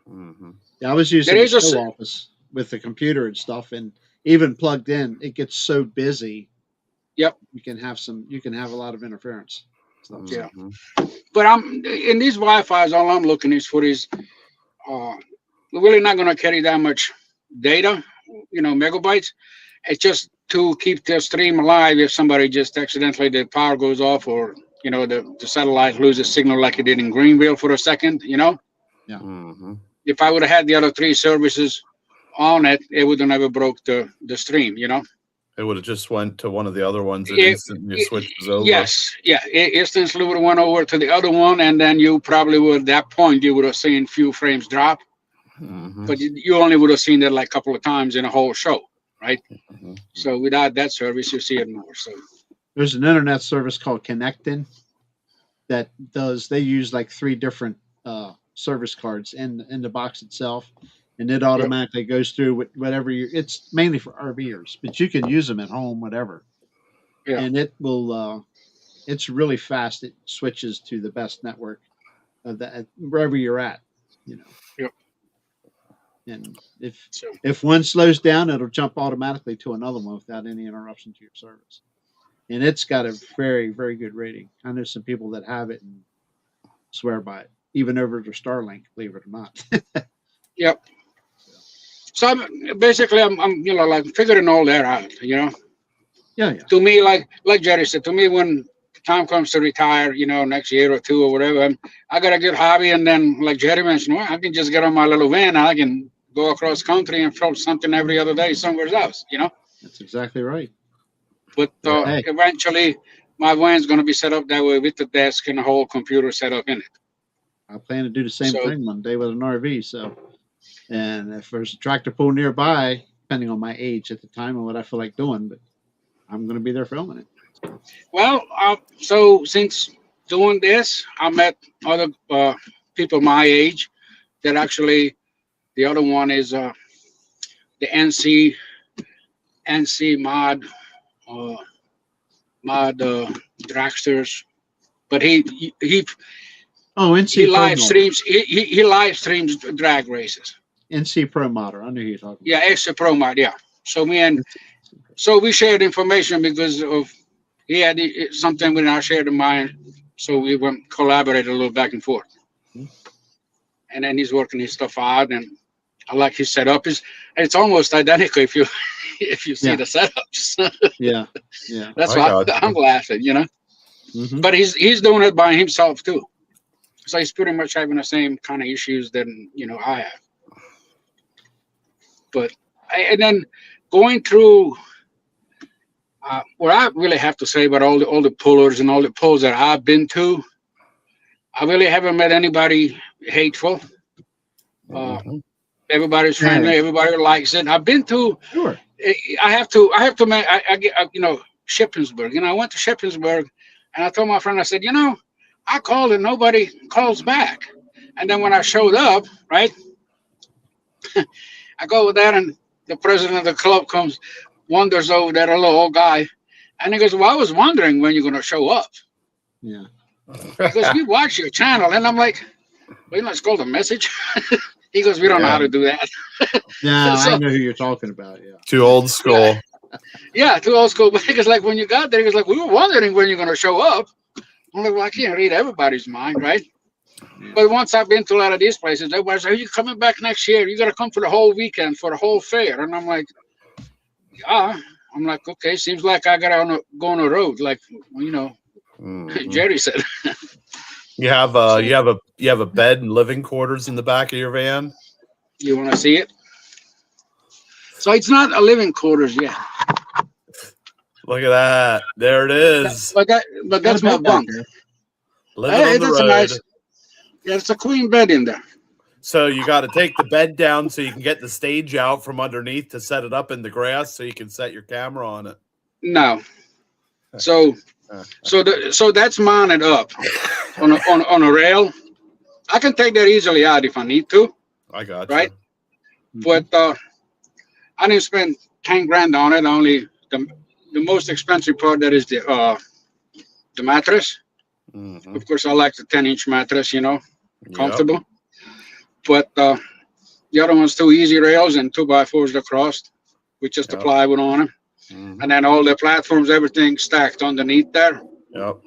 Mhm. Yeah, I was using There the is a show s- office with the computer and stuff, and even plugged in, it gets so busy. Yep. You can have a lot of interference. So, Yeah. Mhm. But I'm in these Wi-Fi's. All I'm looking is for is we're really not going to carry that much data, megabytes. It's just to keep the stream alive if somebody just accidentally the power goes off or the satellite loses signal like it did in Greenville for a second. Mhm. If I would have had the other three services on it, it would have never broke the stream. It would have just went to one of the other ones and It- instantly switches over. Yes, yeah. It instantly would have went over to the other one, and then you probably would at that point you would have seen few frames drop, Mhm. but you only would have seen that like a couple of times in a whole show, right? Mhm. So without that service, you see it more. So there's an internet service called Connectin that they use like 3 different service cards in the box itself, and it automatically goes through with whatever it's mainly for RVers, but you can use them at home, whatever. Yeah. And it will it's really fast. It switches to the best network of that wherever you're at. Yep. And So if one slows down, it'll jump automatically to another one without any interruption to your service. And it's got a very, very good rating. I know some people that have it and swear by it, even over their Starlink, believe it or not. yep. So I'm like figuring all that out. Yeah, yeah. To me, like Jerry said, to me when time comes to retire, next year or two or whatever, I got a good hobby, and then like Jerry mentioned, well, I can just get on my little van, and I can go across country and throw something every other day somewhere else. That's exactly right. But Hey. eventually, my van's going to be set up that way with the desk and the whole computer set up in it. I plan to do the same So- thing one day with an RV. So, and if there's a tractor pull nearby, depending on my age at the time and what I feel like doing, but I'm going to be there filming it. Well, so since doing this, I met other people my age that actually, the other one is the NC mod dragsters, but he Oh, NC Pro live modder. streams he live streams drag races. NC Pro modder. I knew you were talking. Yeah, extra pro mod. Yeah. So we shared information because of he had something when I shared in mine, so we went collaborated a little back and forth. And then he's working his stuff out, and I like his setup. It's almost identical if you see Yeah. the setups. Yeah, yeah. That's I why got I'm laughing, Mhm. But he's doing it by himself too, so he's pretty much having the same kind of issues that I have. But and then going through. What I really have to say about all the pullers and all the pulls that I've been to, I really haven't met anybody hateful. Mhm. Everybody's friendly. Everybody likes it. I've been to. Sure. I have to. I get Shippensburg. I went to Shippensburg, and I told my friend, I said, I called and nobody calls back. And then when I showed up, right, I go over there, and the president of the club wanders over there, a little old guy, and he goes, well, I was wondering when you're going to show up, Yeah. because we watch your channel. And I'm like, well, let's call the message. He goes, we don't know how to do that. Yeah, So- I know who you're talking about. Yeah. Too old school. Yeah, too old school. But because like when you got there, he was like, we were wondering when you're going to show up. I'm like, well, I can't read everybody's mind, right? But once I've been to a lot of these places, everybody's like, "Are you coming back next year? You got to come for the whole weekend, for the whole fair." And I'm like, "Yeah." I'm like, "Okay, seems like I got to go on the road, like, you know, Jerry said." You have a bed and living quarters in the back of your van. You want to see it? So it's not a living quarters yet. Look at that. There it is. But that's my bunk. Living on the That's road. a nice. Yeah, it's a queen bed in there. So you got to take the bed down so you can get the stage out from underneath to set it up in the grass so you can set your camera on it. No. So that's mounted up on a rail. I can take that easily out if I need to. I got right. you. But I didn't spend 10 grand on it. Only the most expensive part, that is the mattress. Mm-hmm. Of course, I like the 10-inch mattress, you know, comfortable. Yep. But the other one's 2 easy rails and 2x4s across with just the Yep. plywood on them. Mm-hmm. And then all the platforms, everything stacked underneath there. Yep.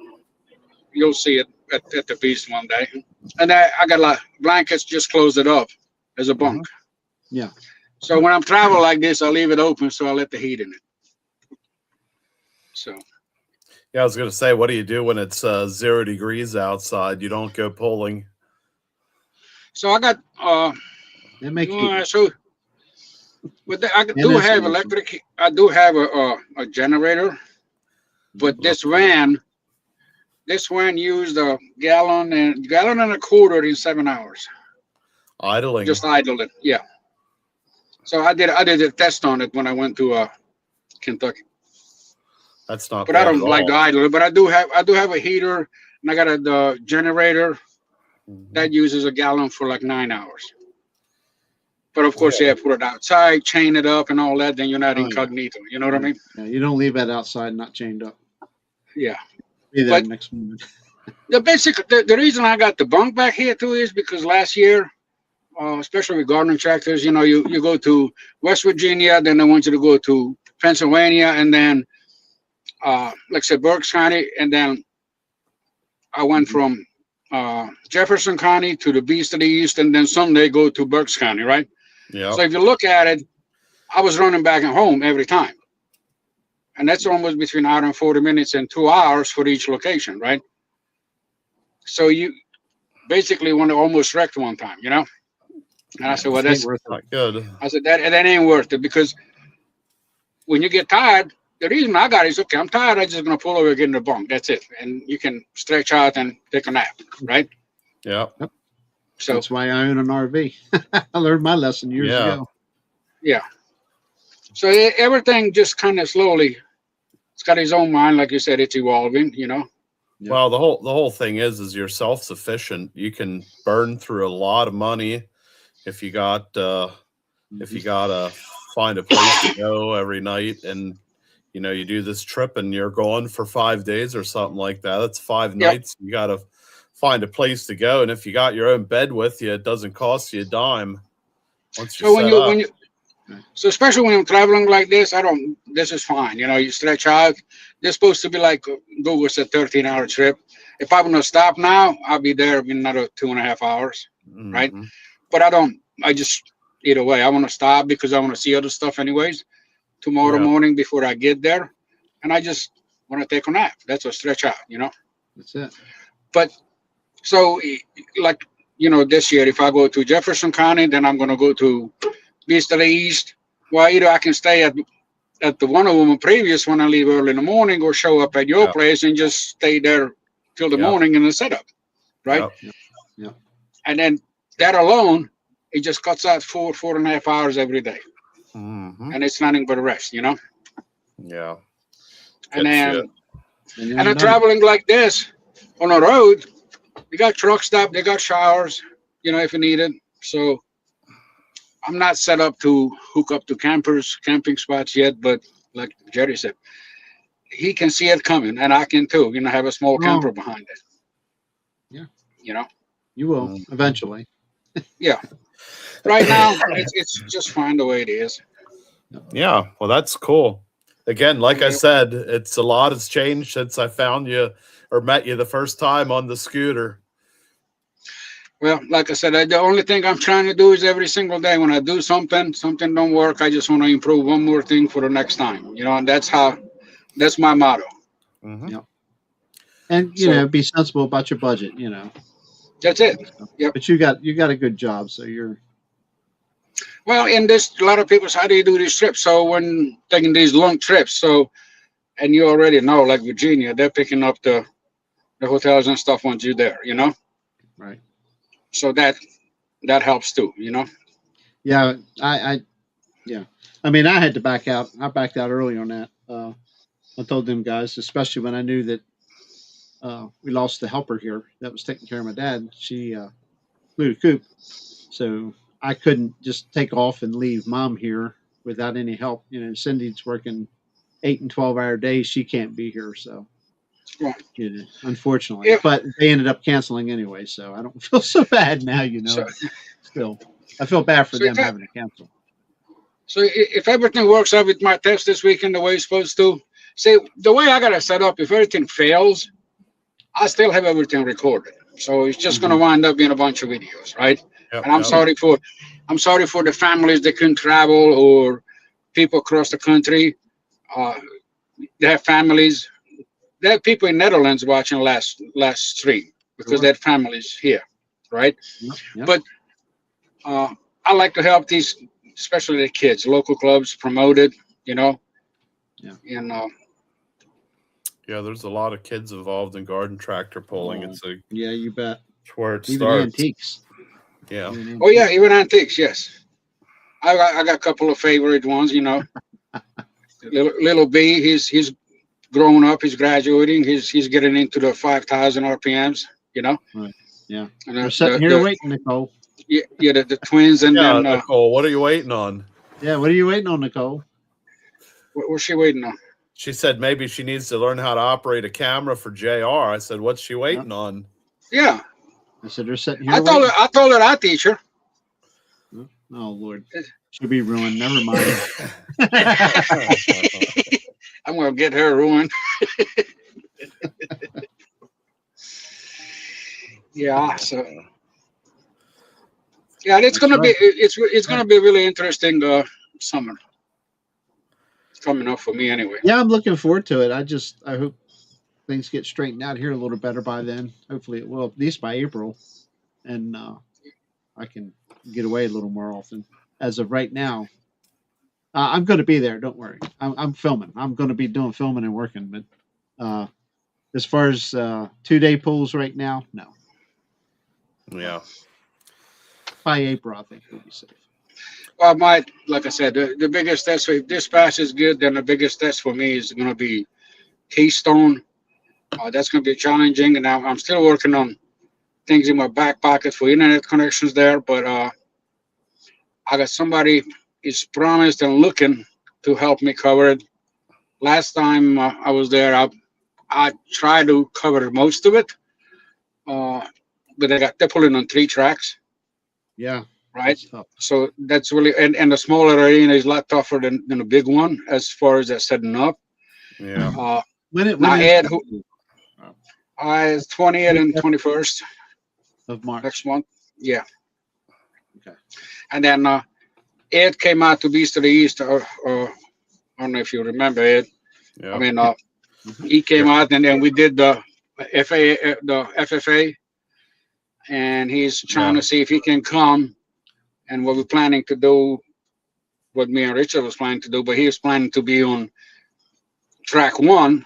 You'll see it at the beast one day. And I got like blankets, just close it up as a bunk. Yeah. So when I'm traveling like this, I leave it open so I let the heat in it. So. Yeah, I was gonna say, what do you do when it's 0 degrees outside? You don't go pulling. So I got They make so, but I do have electric. I do have a generator, but this van used a gallon and a quarter in 7 hours. Idling. Just idled it, yeah. So I did a test on it when I went to Kentucky. That's not. But I bad don't at like all. to idle it. But I do have a heater, and I got the generator that uses a gallon for like 9 hours. But of course, you have to put it outside, chain it up, and all that. Then you're not incognito. You know what I mean? Yeah, you don't leave that outside, not chained up. Yeah. Be there But- next moment. The reason I got the bunk back here too is because last year, especially with gardening tractors, you know, you go to West Virginia, then they want you to go to Pennsylvania, and then like I said, Berks County, and then I went from Jefferson County to the beast of the east, and then Sunday go to Berks County, right? Yeah. So if you look at it, I was running back and home every time. And that's almost between an hour and 40 minutes and 2 hours for each location, right? So you basically want to almost wrecked one time, you know? And I said, well, that's worth Not good. I said that ain't worth it, because when you get tired, the reason I got it is, okay, I'm tired, I'm just gonna pull over and get in the bunk. That's it. And you can stretch out and take a nap, right? Yeah. So That's why I own an RV. I learned my lesson years Yeah. ago. yeah. So everything just kind of slowly, it's got its own mind, like you said, it's evolving, you know. Yeah. Well, the whole thing is you're self-sufficient. You can burn through a lot of money if you got to find a place to go every night, and you know, you do this trip and you're going for 5 days or something like that. That's 5 nights. You got to find a place to go, and if you got your own bed with you, it doesn't cost you a dime. Once you're So so especially when I'm traveling like this, this is fine. You know, you stretch out. This is supposed to be like, Google said, 13-hour trip. If I'm going to stop now, I'll be there in another 2.5 hours, right? Mhm. But I just, either way, I want to stop because I want to see other stuff anyways tomorrow Yeah. morning before I get there. And I just want to take a nap. That's a stretch out, you know? That's it. But so, like, you know, this year, if I go to Jefferson County, then I'm going to go to Beast of the East. Well, either I can stay at the one of them previous when I leave early in the morning, or show up at your Yeah. place and just stay there till the Yeah. morning in the setup, right? Yep. And then that alone, it just cuts out 4.5 hours every day. Mhm. And it's nothing but a rest, you know? Yeah. And then, And and I'm traveling like this on the road. They got truck stop, they got showers, you know, if you need it. So I'm not set up to hook up to camping spots yet, but like Jerry said, he can see it coming, and I can too, you know, have a small camper behind it. Yeah. You know, You will eventually. right now it's just fine the way it is. Yeah. Well, that's cool. Again, like I Yeah. said, it's a lot has changed since I found you or met you the first time on the scooter. Well, like I said, the only thing I'm trying to do is every single day when I do something don't work, I just want to improve one more thing for the next time. And that's my motto. Mhm. Yeah. And So- be sensible about your budget. That's it. Yep. But you got a good job, so you're. Well, and there's a lot of people say, how do you do these trips? So when taking these long trips, and you already know, like Virginia, they're picking up the hotels and stuff once you're there, Right. So that helps too, Yeah, I mean, I had to back out. I backed out early on that. I told them guys, especially when I knew that we lost the helper here that was taking care of my dad. She flew the coop, so I couldn't just take off and leave mom here without any help. Cindy's working 8 and 12-hour days. She can't be here, so Right. unfortunately. Yeah. But they ended up canceling anyway, so I don't feel so bad now. So- Still, I feel bad for So them that- having to cancel. So if everything works out with my test this weekend the way it's supposed to, see, the way I got it set up, if everything fails, I still have everything recorded. So it's just going to wind up being a bunch of videos, right? Yep, And I'm yep. sorry for the families that couldn't travel or people across the country. They have families. They have people in Netherlands watching last stream because Sure. they had families here, right? Yep. But I like to help these, especially the kids, local clubs promoted, Yeah. And Yeah, there's a lot of kids involved in garden tractor pulling. Oh. It's Yeah, you bet. where it Even starts. antiques. Yeah. Even oh yeah, even antiques, yes. I got a couple of favorite ones, Little B, he's growing up, he's graduating, he's getting into the 5,000 RPMs, Right. Yeah. And We're sitting here waiting, Nicole. the twins, and Yeah, then Nicole, what are you waiting on? Yeah, what are you waiting on, Nicole? what's she waiting on? She said maybe she needs to learn how to operate a camera for JR. I said, what's she waiting on? Yeah, I said they're sitting here I waiting. told her I teach her. Oh Lord, she'll be ruined. Never mind. I'm gonna get her ruined. Yeah, so yeah, it's That's gonna right. be it's gonna be a really interesting summer coming up for me anyway. Yeah, I'm looking forward to it. I hope things get straightened out here a little better by then. Hopefully it will, at least by April, and I can get away a little more often. As of right now, I'm going to be there. Don't worry. I'm filming. I'm going to be doing filming and working. But as far as 2-day pools right now, no. Yeah. By April, I think we'll be safe. Well, like I said, the biggest test, if this pass is good, then the biggest test for me is going to be Keystone. That's going to be challenging, and I'm still working on things in my back pocket for internet connections there. But I got somebody is promised and looking to help me cover it. Last time I was there, I tried to cover most of it, but they're pulling on 3 tracks, Yeah, right? it's tough. So that's really, and the smaller arena is a lot tougher than a big one as far as that setting up. Yeah. When Now, is Ed, the it's 20th and 21st of March? next month. Yeah. Okay. And then Ed came out to Beast of the East. I don't know if you remember Ed. Yeah. I mean, he came out, and then we did the FFA, and he's trying to see if he can come. And what we're planning to do, what me and Richard was planning to do, but he was planning to be on track 1,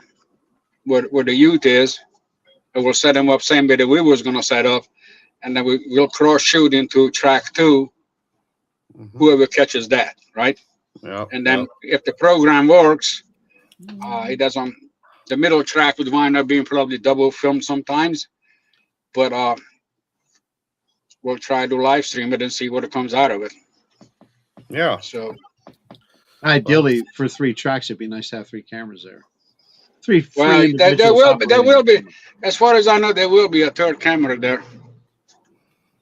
where the youth is, and we'll set him up same way that we was gonna set up, and then we'll cross shoot into track 2, Mhm. whoever catches that, right? Yeah. And then if the program works, it doesn't. The middle track would wind up being probably double filmed sometimes, but we'll try to live stream it and see what comes out of it. Yeah. So Ideally, for 3 tracks, it'd be nice to have 3 cameras there. Three. Well, three there individuals will be. operating. As far as I know, there will be a 3rd camera there.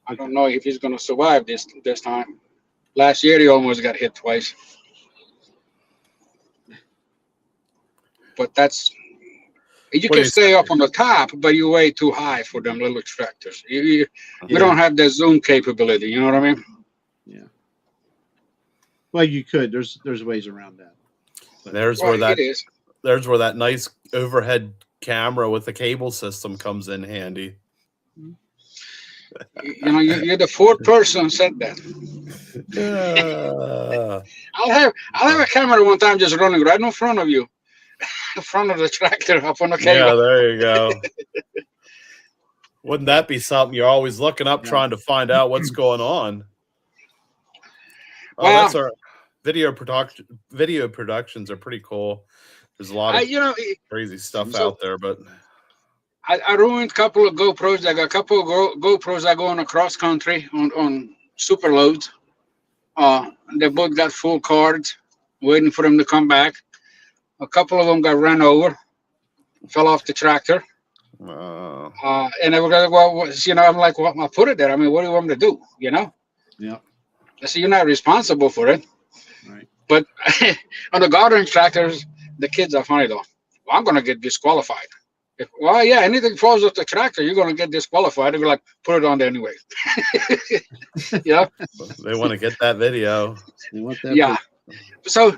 I don't know if he's going to survive this time. Last year, he almost got hit twice. But that's You What do can you stay say? up on the top, but you're way too high for them little tractors. We Yeah. don't have that zoom capability. You know what I mean? Yeah. Well, you could. There's ways around that. There's Well, where that it is. there's where that nice overhead camera with the cable system comes in handy. You know, you're the fourth person who said that. I'll have a camera one time just running right in front of you, in front of the tractor up on the Yeah, cable. there you go. Wouldn't that be something? You're always looking up, Yeah. trying to find out what's going on. Oh, Well- that's our video production. Video productions are pretty cool. There's a lot of You know, crazy stuff So- out there, but I ruined a couple of GoPros. I got a couple of GoPros I go on a cross country on super loads. They both got full cards, waiting for them to come back. A couple of them got ran over, fell off the tractor. And they were like, well, you know, I'm like, well, I put it there. I mean, what do you want me to do? You know? Yeah. I said, you're not responsible for it. Right. But on the garden tractors, the kids are funny though. Well, I'm going to get disqualified. Well, yeah, anything falls off the tractor, you're going to get disqualified. They'll be like, put it on there anyway. Yeah. they want to get that video. You want that? Yeah. So,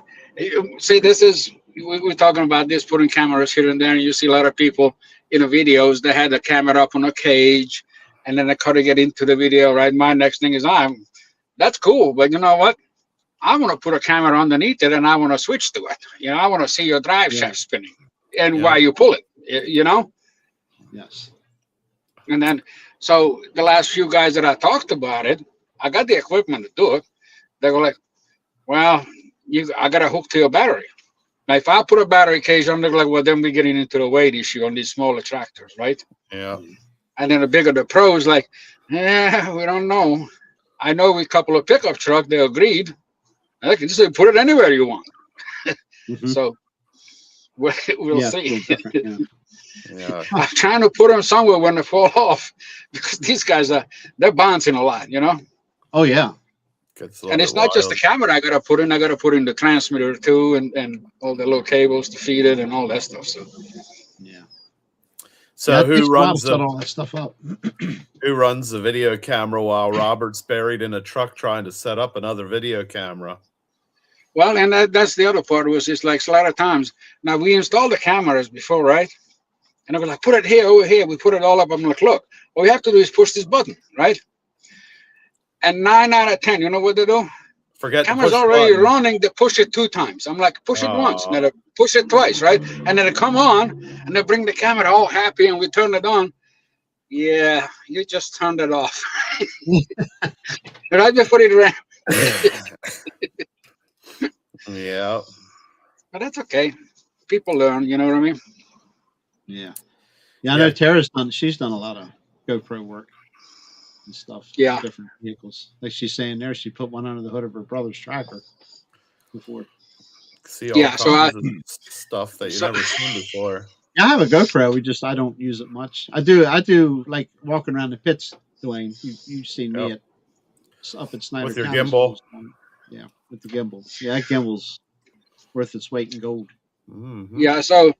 see, this is, we're talking about this, putting cameras here and there, and you see a lot of people in the videos, they had the camera up on a cage, and then they cut to get into the video, right? My next thing is, that's cool, but you know what? I want to put a camera underneath it, and I want to switch to it. You know, I want to see your drive shaft spinning, and while you pull it, you know? Yes. And then, so the last few guys that I talked about it, I got the equipment to do it. They were like, well, I got to hook to your battery. Now, if I put a battery cage on, they're like, well, then we're getting into the weight issue on these smaller tractors, right? Yeah. And then the bigger the pros, like, yeah, we don't know. I know a couple of pickup trucks, they agreed. I can just say, put it anywhere you want. Mhm. So we'll Yeah, see. it's a little different, Yeah. I'm trying to put them somewhere when they fall off because these guys they're bouncing a lot, you know. Oh yeah. Gets a And little it's bit not just the wild. camera I gotta put in. I gotta put in the transmitter too, and all the little cables to feed it and all that stuff. So Yeah. So Yeah, it takes who a while runs to set the all that stuff up? who runs the video camera while Robert's buried in a truck trying to set up another video camera? well, and that's the other part was it's like a lot of times. Now we installed the cameras before, right? And I was like, put it here, over here. We put it all up. I'm like, look, all we have to do is push this button, right? And 9 out of 10, you know what they do? Forget to Camera's push the already button. running. They push it 2 times. I'm like, push it once, Oh. then they push it twice, right? And then they come on and they bring the camera all happy and we turn it on. Yeah, you just turned it off. Right before it ran. Yeah. But that's okay. People learn, you know what I mean? Yeah. Yeah, I know she's done a lot of GoPro work and stuff. Yeah. Different vehicles. Like she's saying there, she put one under the hood of her brother's tractor before. See all Yeah, so kinds of stuff that you've so- never seen before. Yeah, I have a GoPro. I don't use it much. I do like walking around the pits, Dwayne. You've seen me Yep. up at Snyder With your County gimbal. Schools. Yeah, with the gimbal. Yeah, that gimbal's worth its weight in gold. Mhm. Yeah, so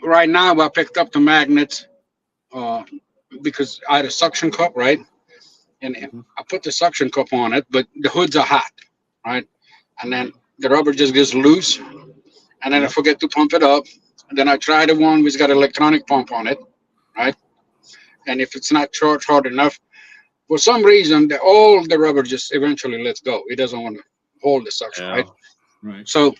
right now I picked up the magnets because I had a suction cup, right? And I put the suction cup on it, but the hoods are hot, right? And then the rubber just gets loose, and then I forget to pump it up. And then I try the one which got electronic pump on it, right? And if it's not charged hard enough, for some reason, all the rubber just eventually lets go. It doesn't want to hold the suction, Yeah. right? Right. So,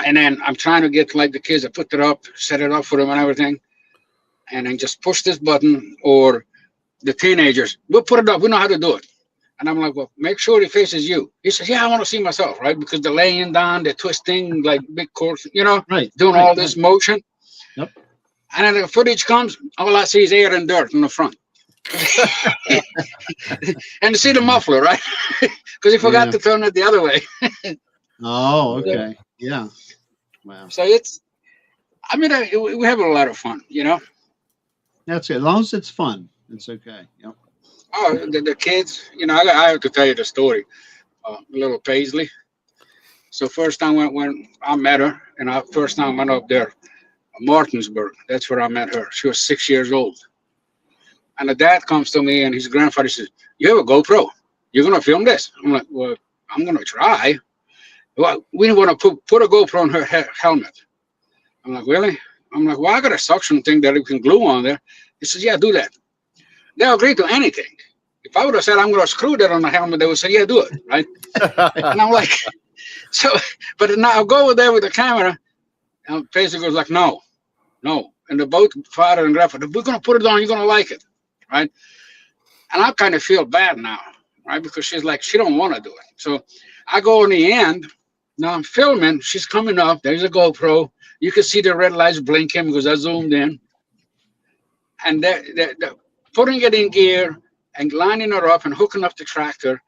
and then I'm trying to get like the kids to put it up, set it up for them and everything, and then just push this button, or the teenagers, we'll put it up. We know how to do it. And I'm like, well, make sure it faces you. He says, yeah, I want to see myself, right? Because they're laying down, they're twisting like big course, you know, Right. doing right, all this motion. Yep. And then the footage comes, all I see is air and dirt in the front. And see the muffler, right? Because he forgot Yeah. to turn it the other way. Oh, okay. Yeah. Wow. So it's, I mean, we have a lot of fun, you know? That's it. As long as it's fun, it's okay. Yep. Oh, the kids, you know, I have to tell you the story. Little Paisley. So first time when I met her, and I first time went up there, Martinsburg. That's where I met her. She was 6 years old. And the dad comes to me and his grandfather says, "You have a GoPro? You're going to film this?" I'm like, "Well, I'm going to try." "Well, we want to put a GoPro on her helmet." I'm like, "Really?" I'm like, "Well, I got a suction thing that we can glue on there." He says, "Yeah, do that." They agree to anything. If I would have said I'm going to screw that on the helmet, they would say, "Yeah, do it." Right? And I'm like, so, but now I'll go over there with the camera. And basically goes like, no. And the both father and grandfather, "We're going to put it on. You're going to like it. Right?" And I kind of feel bad now, right? Because she's like, she don't want to do it. So I go in the end. Now I'm filming. She's coming up. There's a GoPro. You can see the red lights blinking because I zoomed in. And they're putting it in gear and lining her up and hooking up the tractor.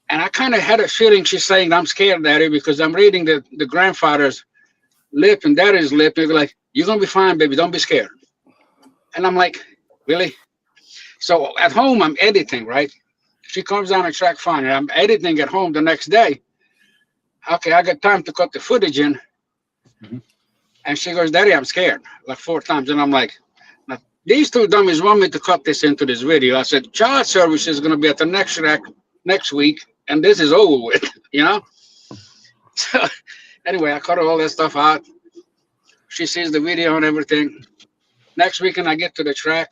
And I kind of had a feeling she's saying, "I'm scared, Daddy," because I'm reading the grandfather's lip and Daddy's lip. They're like, "You're going to be fine, baby. Don't be scared." And I'm like, really? So at home, I'm editing, right? She comes down the track fine. And I'm editing at home the next day. Okay, I got time to cut the footage in. Mhm. And she goes, "Daddy, I'm scared," like 4 times. And I'm like, now, these two dummies want me to cut this into this video. I said, child service is going to be at the next track next week. And this is over with, you know? So anyway, I cut all that stuff out. She sees the video and everything. Next weekend, I get to the track.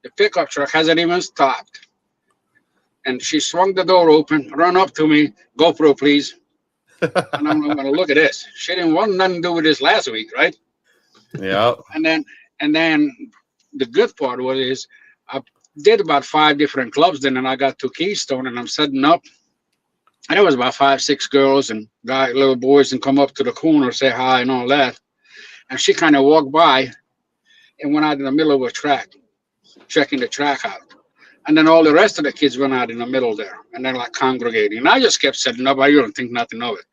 The pickup truck hasn't even stopped. And she swung the door open, run up to me, "GoPro, please." And I'm going to look at this. She didn't want nothing to do with this last week, right? Yeah. And then the good part is I did about 5 different clubs then, and I got to Keystone, and I'm setting up. And there was about 5, 6 girls and little boys, and come up to the corner, say hi and all that. And she kind of walked by and went out in the middle of a track, checking the track out. And then all the rest of the kids went out in the middle there, and they're like congregating. And I just kept setting up. I don't think nothing of it.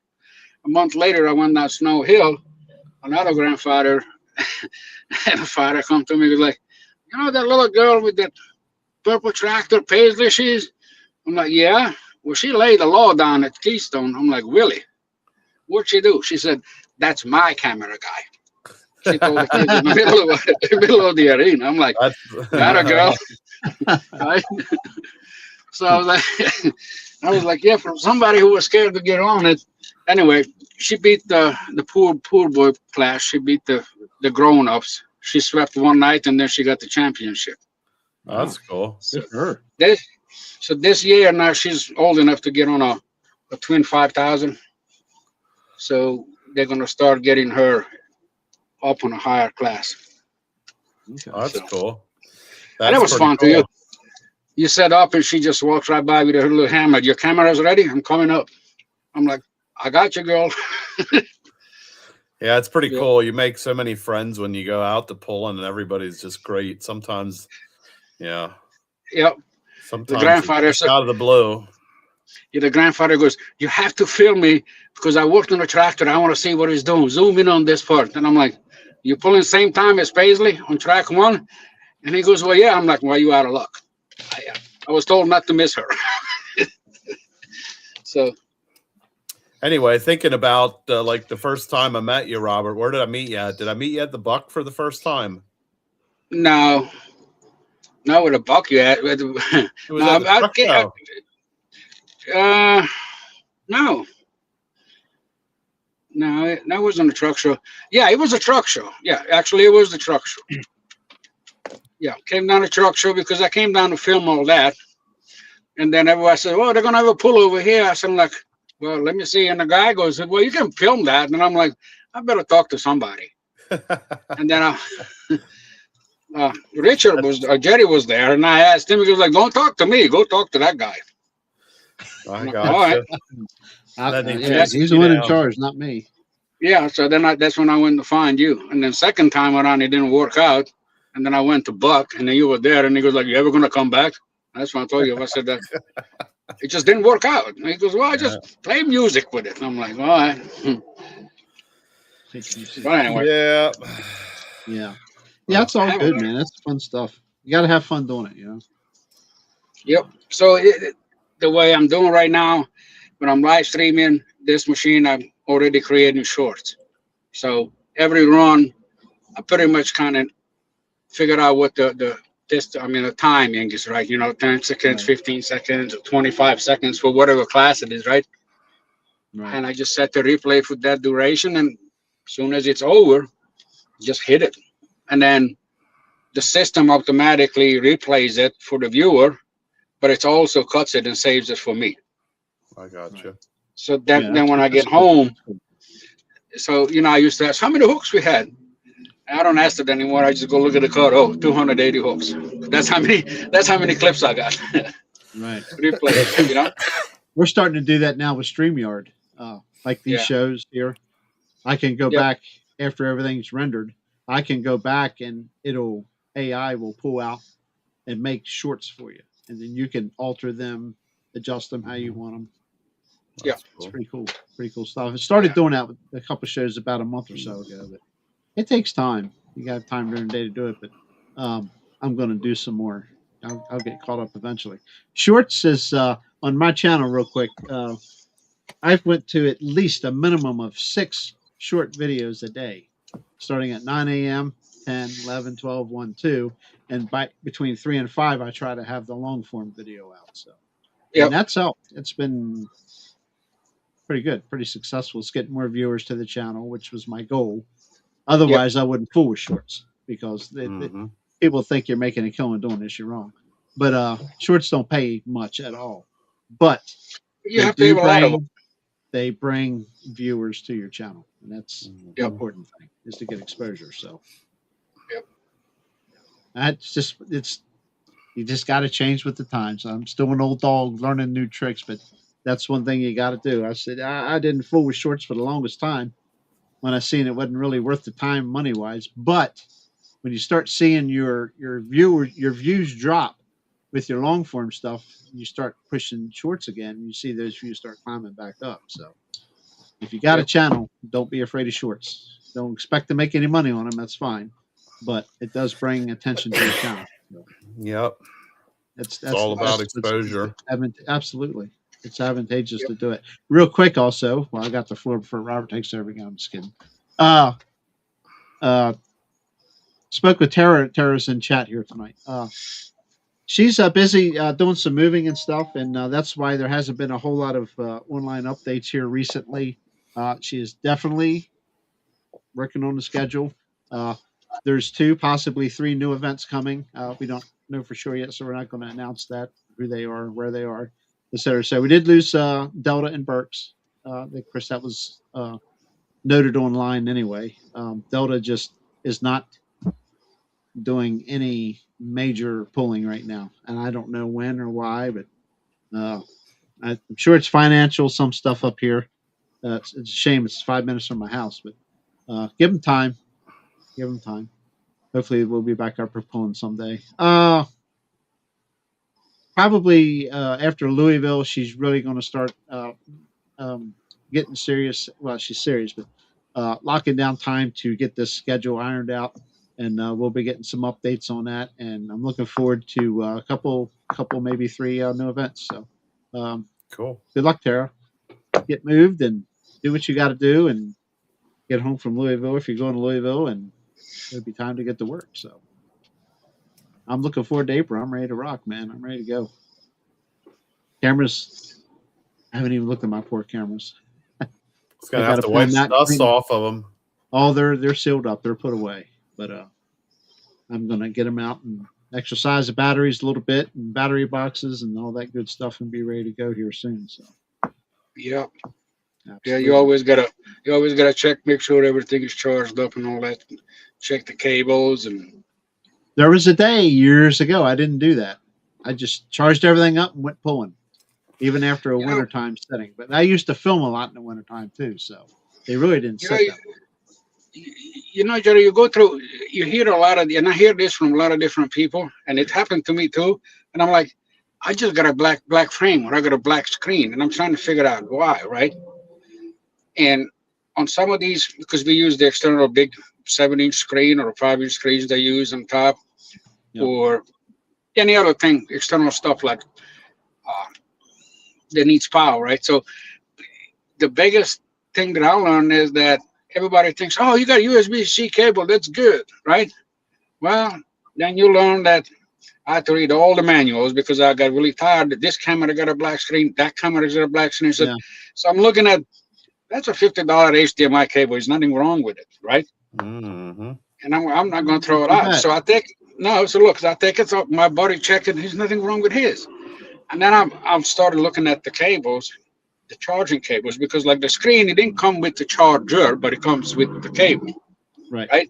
A month later, I went down Snow Hill. Another grandfather and a father come to me, was like, "You know that little girl with that purple tractor, Paisley, she's?" I'm like, "Yeah." "Well, she laid the law down at Keystone." I'm like, "Really? What'd she do?" She said, "That's my camera guy." She told the kids in the middle of the arena. I'm like, "Got a girl." Right? So I was like, yeah, from somebody who was scared to get on it. Anyway, she beat the poor boy class. She beat the grown-ups. She swept one night, and then she got the championship. Oh, that's cool. Good for her. This year now she's old enough to get on a twin 5,000. So they're gonna start getting her up on a higher class. Okay. Oh, that's cool. And it was fun too. You set up and she just walks right by with her little hammer. "Your camera's ready? I'm coming up." I'm like, "I got you, girl." Yeah, it's pretty Yeah. cool. You make so many friends when you go out to pulling, and everybody's just great. Sometimes, yeah. Yep. Sometimes grandfather it's out of the blue. Yeah, the grandfather goes, "You have to film me because I worked on a tractor. I want to see what he's doing. Zoom in on this part." And I'm like, "You pulling the same time as Paisley on track 1? And he goes, "Well, yeah." I'm like, "Well, you out of luck. I was told not to miss her." So Anyway, thinking about like the first time I met you, Robert, where did I meet you at? Did I meet you at the Buck for the first time? no, not with a buck you at. It was No, at the truck show. No, that wasn't a truck show. Yeah, it was a truck show. Yeah, actually, it was the truck show. Yeah, came down the truck show because I came down to film all that. And then everybody said, "Oh, they're going to have a pull over here." I said, like, "Well, let me see." And the guy goes, "Well, you can film that." And I'm like, "I better talk to somebody." And then Jerry was there. And I asked him, he was like, "Don't talk to me. Go talk to that guy." I All got right. Yeah, he's the one in charge, not me. Yeah, so then that's when I went to find you. And then second time around, it didn't work out. And then I went to Buck, and then you were there. And he goes like, "You ever going to come back?" That's when I told you. I said that it just didn't work out. And he goes, "Well, I just play music with it." And I'm like, "All right." But anyway, Yeah, it's all good, man. That's fun stuff. You got to have fun doing it, you know. Yep. So the way I'm doing right now, when I'm live streaming this machine, I'm already creating shorts. So every run, I pretty much kind of figured out what the timing is, right? 10 seconds, Right. 15 seconds, 25 seconds for whatever class it is, right? Right. And I just set the replay for that duration, and as soon as it's over, just hit it. And then the system automatically replays it for the viewer, but it also cuts it and saves it for me. I got you. So Yeah, then when I get home, so I used to ask how many hooks we had. I don't ask it anymore. I just go look at the code. Oh, 280 hooks. That's how many clips I got. Right. Replay, We're starting to do that now with StreamYard. Like these Yeah. shows here, I can go Yep. back after everything's rendered. I can go back and AI will pull out and make shorts for you, and then you can alter them, adjust them how you want them. Yeah. That's It's cool. pretty cool stuff. I started Yeah. doing that with a couple shows about a month or so ago, but it takes time. You got time during the day to do it, but I'm going to do some more. I'll get caught up eventually. Shorts is on my channel real quick. I've went to at least a minimum of 6 short videos a day, starting at 9 a.m., 10, 11, 12, 1, 2, and between 3 and 5, I try to have the long form video out. So, Yep. and that's helped. It's been pretty good, pretty successful. It's getting more viewers to the channel, which was my goal. Otherwise, I wouldn't fool with shorts because Mhm. people think you're making a killing doing this. You're wrong. But shorts don't pay much at all. But You they have to have a lot of them. they bring viewers to your channel, and that's Mhm. the important thing is to get exposure. So, Yep. you just got to change with the times. I'm still an old dog learning new tricks, but that's one thing you got to do. I said I didn't fool with shorts for the longest time when I seen it wasn't really worth the time money wise. But when you start seeing your views drop with your long form stuff, you start pushing shorts again. You see those views start climbing back up. So if you got a Yep. channel, don't be afraid of shorts. Don't expect to make any money on them. That's fine, but it does bring attention to your channel. So Yep. that's all about exposure. Absolutely, it's advantageous Yep. to do it. Real quick, also, well, I got the floor before Robert takes over again. I'm just kidding. Spoke with Tara's in chat here tonight. She's busy doing some moving and stuff, and that's why there hasn't been a whole lot of online updates here recently. She is definitely working on the schedule. There's 2, possibly 3 new events coming. We don't know for sure yet, so we're not going to announce that, who they are, where they are, etc. So we did lose Delta and Burks. Of course, that was noted online anyway. Delta just is not doing any major pulling right now, and I don't know when or why, but I'm sure it's financial, some stuff up here. It's a shame it's 5 minutes from my house, but give them time. Hopefully we'll be back up for pulling someday. Probably after Louisville, she's really going to start getting serious. Well, she's serious, but locking down time to get this schedule ironed out, and we'll be getting some updates on that. And I'm looking forward to a couple, maybe 3 new events. So, Cool. good luck, Tara. Get moved and do what you got to do, and get home from Louisville if you're going to Louisville, and it'll be time to get to work. So, I'm looking forward to April. I'm ready to rock, man. I'm ready to go. Cameras. I haven't even looked at my poor cameras. It's gonna I have gotta to wipe plan that dust green- off of them. Oh, they're sealed up. They're put away. But I'm gonna get them out and exercise the batteries a little bit, and battery boxes and all that good stuff, and be ready to go here soon. So Yeah. Yeah, absolutely. you always gotta check, make sure everything is charged up and all that. Check the cables and There was a day years ago I didn't do that. I just charged everything up and went pulling, even after a You know- wintertime setting. But I used to film a lot in the wintertime too, so they really didn't You set know, that way. Jerry, you go through, you hear a lot of, and I hear this from a lot of different people, and it happened to me too. And I'm like, I just got a black frame, or I got a black screen, and I'm trying to figure out why, right? And on some of these, because we use the external big 7-inch screen or 5-inch screens they use on top, Yeah. or any other thing, external stuff like that needs power, right? So the biggest thing that I learned is that everybody thinks, oh, you got a USB-C cable, that's good, right? Well, then you learn that I had to read all the manuals because I got really tired that this camera got a black screen, that camera got a black screen. So, Yeah. so I'm looking at, that's a $50 HDMI cable. There's nothing wrong with it, right? Mm-hmm. And I'm not going to throw it You out. bet. So I take, no, so look, I take it up, my buddy checked it, there's nothing wrong with his. And then I've started looking at the cables, the charging cables, because like the screen, it didn't come with the charger, but it comes with the cable. Right. Right.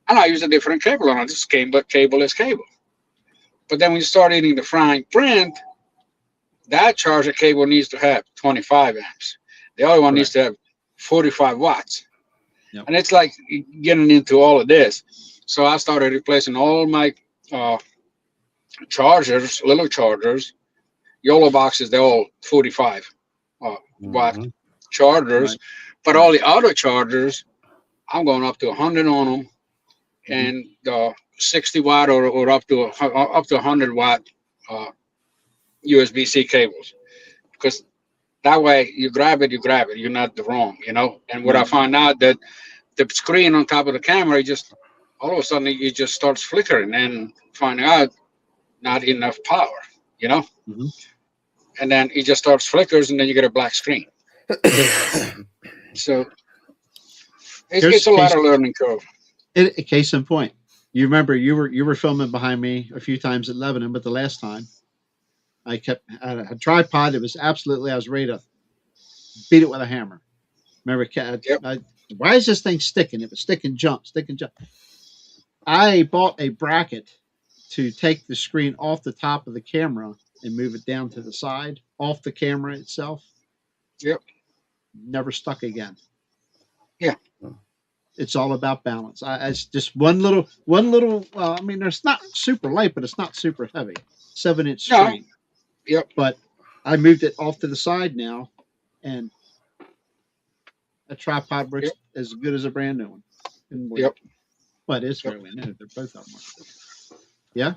And I use a different cable on it. This cable is cable. But then when you start eating the frying print, that charger cable needs to have 25 amps. The other one needs to have 45 watts. Yep. And it's like getting into all of this. So I started replacing all my chargers, little chargers, YOLO boxes, they're all 45 watt Mhm. chargers. Right. But all the other chargers, I'm going up to 100 on them, and 60 watt or up to 100 watt USB-C cables, because that way you grab it, you're not wrong, you know. And what I find out that the screen on top of the camera, just all of a sudden it just starts flickering, and finding out not enough power, you know. Mhm. And then it just starts flickers, and then you get a black screen. So it's a lot of learning curve. A case in point. You remember you were filming behind me a few times at Lebanon, but the last time I had a tripod. It was absolutely, I was ready to beat it with a hammer. Remember, why is this thing sticking? It was stick and jump. I bought a bracket to take the screen off the top of the camera and move it down to the side, off the camera itself. Yep. Never stuck again. Yeah. It's all about balance. It's just one little. I mean, it's not super light, but it's not super heavy. 7-inch No. screen. Yep. But I moved it off to the side now, and a tripod works as good as a brand new one. Yep. But it's fairly new. They're both of them. Yeah.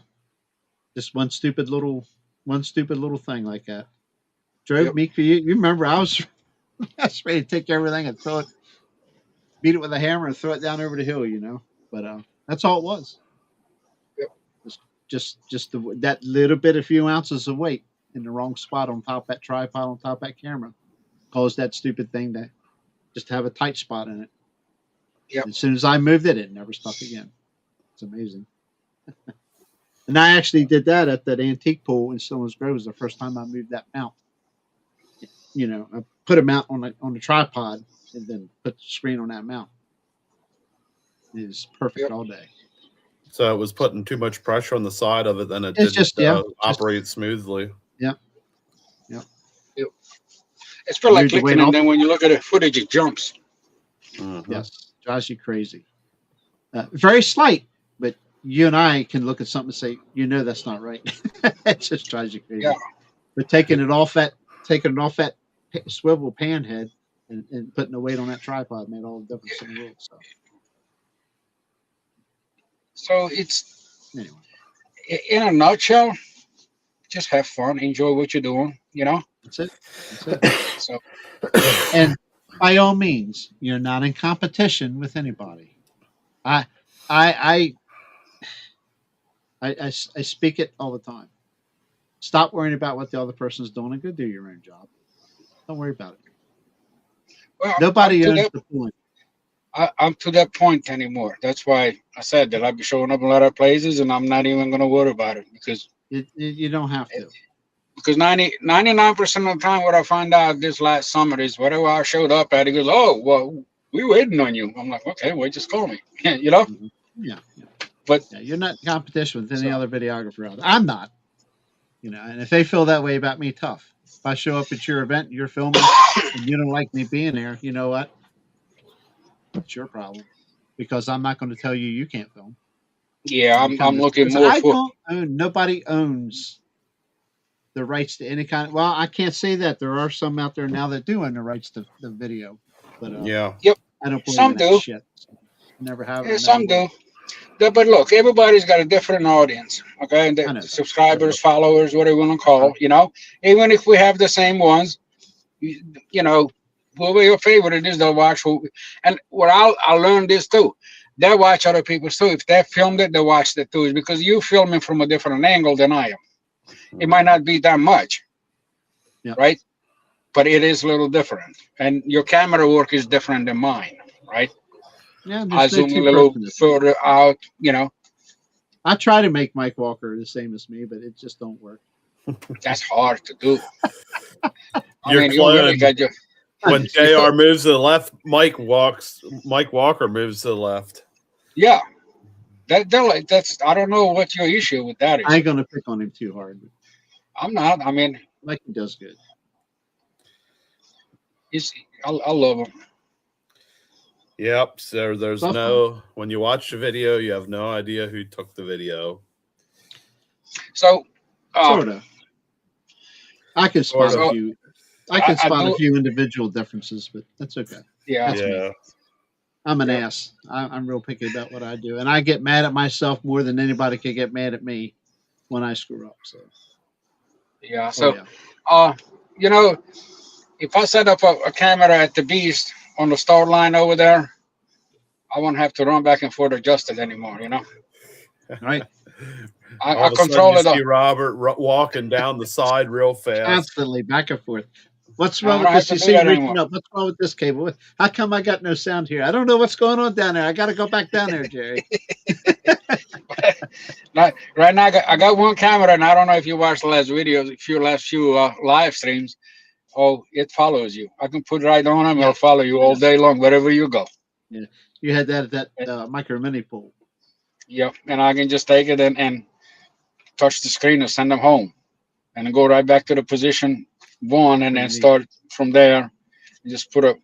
Just one stupid little thing like that. Drove me. You remember I was ready to take everything and throw it, beat it with a hammer and throw it down over the hill, you know. But that's all it was. Yep. Just that little bit, a few ounces of weight in the wrong spot on top of that tripod, on top of that camera, caused that stupid thing to just have a tight spot in it. Yep. As soon as I moved it, it never stuck again. It's amazing. And I actually did that at that antique pool in Stillman's Grove. It was the first time I moved that mount. You know, I put a mount on the tripod and then put the screen on that mount. It was perfect all day. So it was putting too much pressure on the side of it, then it It's didn't operate smoothly. Yep. It's feel like Moved the weight clicking, and off. then when you look at the footage, it jumps. Mhm. Yes, drives you crazy. Very slight, but you and I can look at something and say, you know, that's not right. It just drives you crazy. Yeah. But taking it off that swivel pan head and putting the weight on that tripod made all the difference in the world. So it's, Anyway, in a nutshell, just have fun, enjoy what you're doing, you know. that's it. That's it. So And by all means, you're not in competition with anybody. I speak it all the time. Stop worrying about what the other person's doing and go do your own job. Don't worry about it. well, Nobody I'm to owns the point. I'm to that point anymore. That's why I said that I'll be showing up in a lot of places, and I'm not even going to worry about it You don't have to. because 99% of the time, what I find out this last summer is whatever I showed up at, he goes, "Oh, well, we waiting on you." I'm like, "Okay, well, just call me," you know. Yeah. But You're not in competition with any other videographer out there. I'm not. You know, and if they feel that way about me, tough. If I show up at your event, you're filming, and you don't like me being there, you know what? It's your problem, because I'm not going to tell you you can't film. yeah, I'm looking more for. Nobody owns the rights to any kind. Well, I can't say that. There are some out there now that do own the rights to the video, but Yeah. I don't believe Some in that do. shit. Never have. Yeah, some do. But look, everybody's got a different audience, okay? And I know. subscribers, followers, whatever you want to call, you know. Even if we have the same ones, you know, whoever your favorite is, they'll watch. And what I learned this too. They watch other people's too. If they filmed it, they watch it too. It's because you filming from a different angle than I am. It might not be that much, right? But it is a little different. And your camera work is different than mine, right? Yeah, I zoom a little further out, you know. I try to make Mike Walker the same as me, but it just don't work. That's hard to do. Your you clone, really got your. when JR moves to the left, Mike Walker moves to the left. Yeah. That's I don't know what your issue with that is. I ain't gonna pick on him too hard. I'm not. I mean, Like he does good. I love him. Yep. So there's when you watch the video, you have no idea who took the video. So Sort of. I can spot a few. I can spot a few individual differences, but that's okay. Yeah. That's me. I'm an ass. I'm real picky about what I do, and I get mad at myself more than anybody can get mad at me when I screw up. So. Yeah. So, you know, if I set up a camera at the Beast on the start line over there, I won't have to run back and forth adjust it anymore. You know. Right. I control it. See Robert walking down the side real fast. Constantly back and forth. What's wrong with this? You see reaching up. What's wrong with this cable? How come I got no sound here? I don't know what's going on down there. I got to go back down there, Jerry. Right now, I got one camera, and I don't know if you watched the last videos, last few live streams. Oh, it follows you. I can put it right on them. It'll follow you all day long, wherever you go. Yeah, you had that at that micro mini pool. Yep, and I can just take it and touch the screen and send them home, and then go right back to the position one, and then start from there. You just put a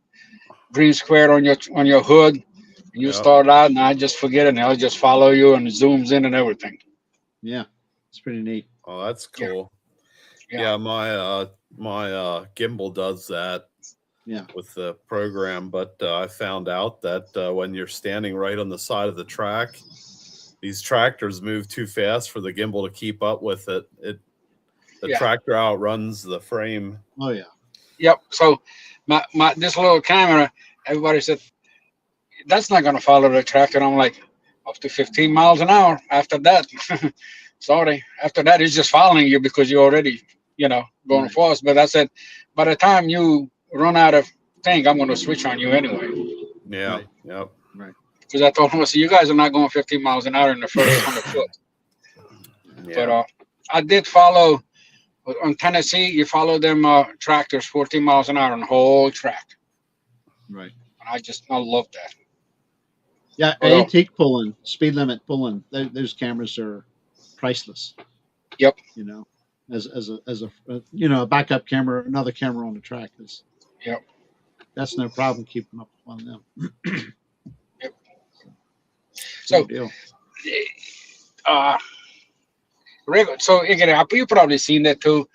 green square on your hood, and you start out, and I just forget it, and I'll just follow you, and it zooms in and everything. Yeah, it's pretty neat. Oh, that's cool. Yeah, my gimbal does that. Yeah, with the program, but I found out that when you're standing right on the side of the track, these tractors move too fast for the gimbal to keep up with it. The tractor outruns the frame. Oh yeah. Yep. So my this little camera, everybody said that's not gonna follow the tractor. And I'm like, up to 15 miles an hour. After that, sorry. After that, it's just following you because you're already, going fast. But I said, by the time you run out of thing, I'm gonna switch on you anyway. Yeah. Right. Yep. Right. Because I told him, so you guys are not going 15 miles an hour in the first 100 foot. Yeah. But I did follow on Tennessee. You follow them tractors 14 miles an hour on the whole track. Right. And I love that. Yeah, antique pulling, speed limit pulling. Those cameras are priceless. Yep. As a backup camera, another camera on the track is. Yep. That's no problem keeping up on them. Yep. So, so again, you've probably seen that too.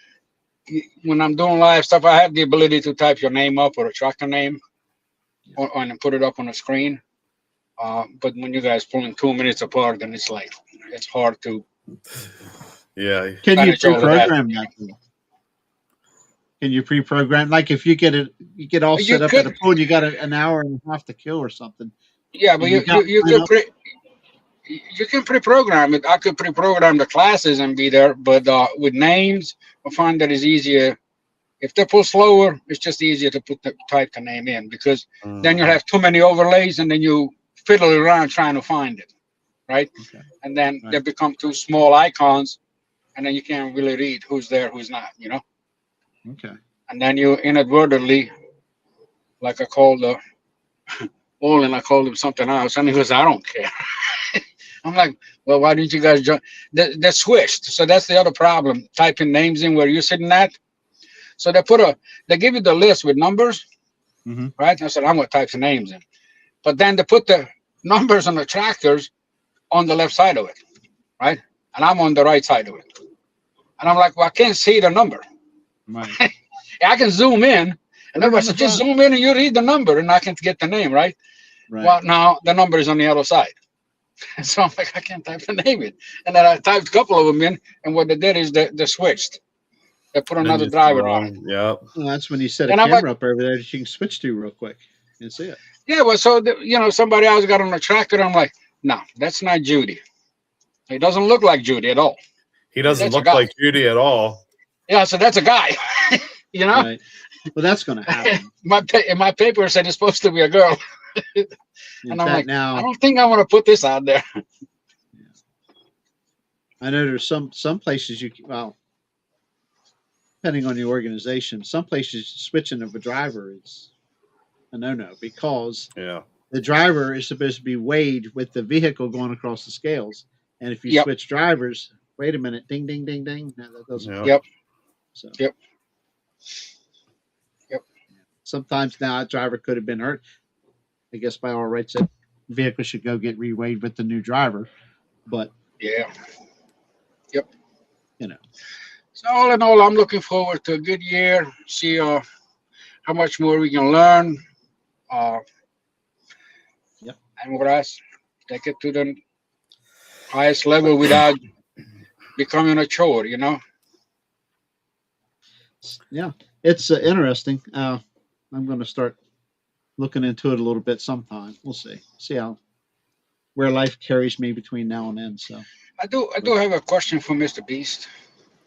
When I'm doing live stuff, I have the ability to type your name up or a tractor name and put it up on the screen. But when you guys pulling 2 minutes apart, then it's hard to. Yeah. Can you pre-program that? Can you pre-program? Like if you get all set up at a pool, you got an hour and a half to kill or something. Yeah, but you can pre-program it. I could pre-program the classes and be there, but with names, I find that it's easier. If they pull slower, it's just easier to type the name in because then you'll have too many overlays and then you fiddle around trying to find it, right? Okay. And then they become too small icons, and then you can't really read who's there, who's not, Okay. And then you inadvertently, like I called Olin, I called him something else, and he goes, I don't care. I'm like, well, why didn't you guys join? They switched. So that's the other problem, typing names in where you're sitting at. So they give you the list with numbers, right? I said, I'm going to type the names in. But then they put the numbers on the tractors on the left side of it, right? And I'm on the right side of it. And I'm like, well, I can't see the number. Right. I can zoom in. And everybody said, just zoom in and you read the number and I can get the name, right? Well, now the number is on the other side. So I'm like, I can't type the name in. And then I typed a couple of them in. And what they did is they switched. They put Then another you driver throw on. 'em. Yep. Well, that's when you set a And I'm camera like, up over there that you can switch to real quick and see it. yeah, well, so somebody else got on the tractor. I'm like, no, that's not Judy. He doesn't look like Judy at all. He doesn't That's a look guy. like Judy at all. Yeah, so that's a guy. you know, Right. Well, that's going to happen. in my paper said it's supposed to be a girl, In and I'm fact, like, now I don't think I want to put this out there. I know there's some places well, depending on your organization, some places switching of a driver is a no because Yeah. the driver is supposed to be weighed with the vehicle going across the scales. And if you Yep. switch drivers, wait a minute, ding, ding, ding, ding. No, that doesn't Yeah. work. Yep. So Yep. sometimes now a driver could have been hurt. I guess by all rights, that vehicle should go get reweighed with the new driver. But Yeah. Yep. You know. So all in all, I'm looking forward to a good year. See how much more we can learn. Yep. And what else? Take it to the highest level without becoming a chore. yeah, it's interesting. I'm going to start looking into it a little bit sometime. We'll see where life carries me between now and then. So I do have a question for Mr. Beast.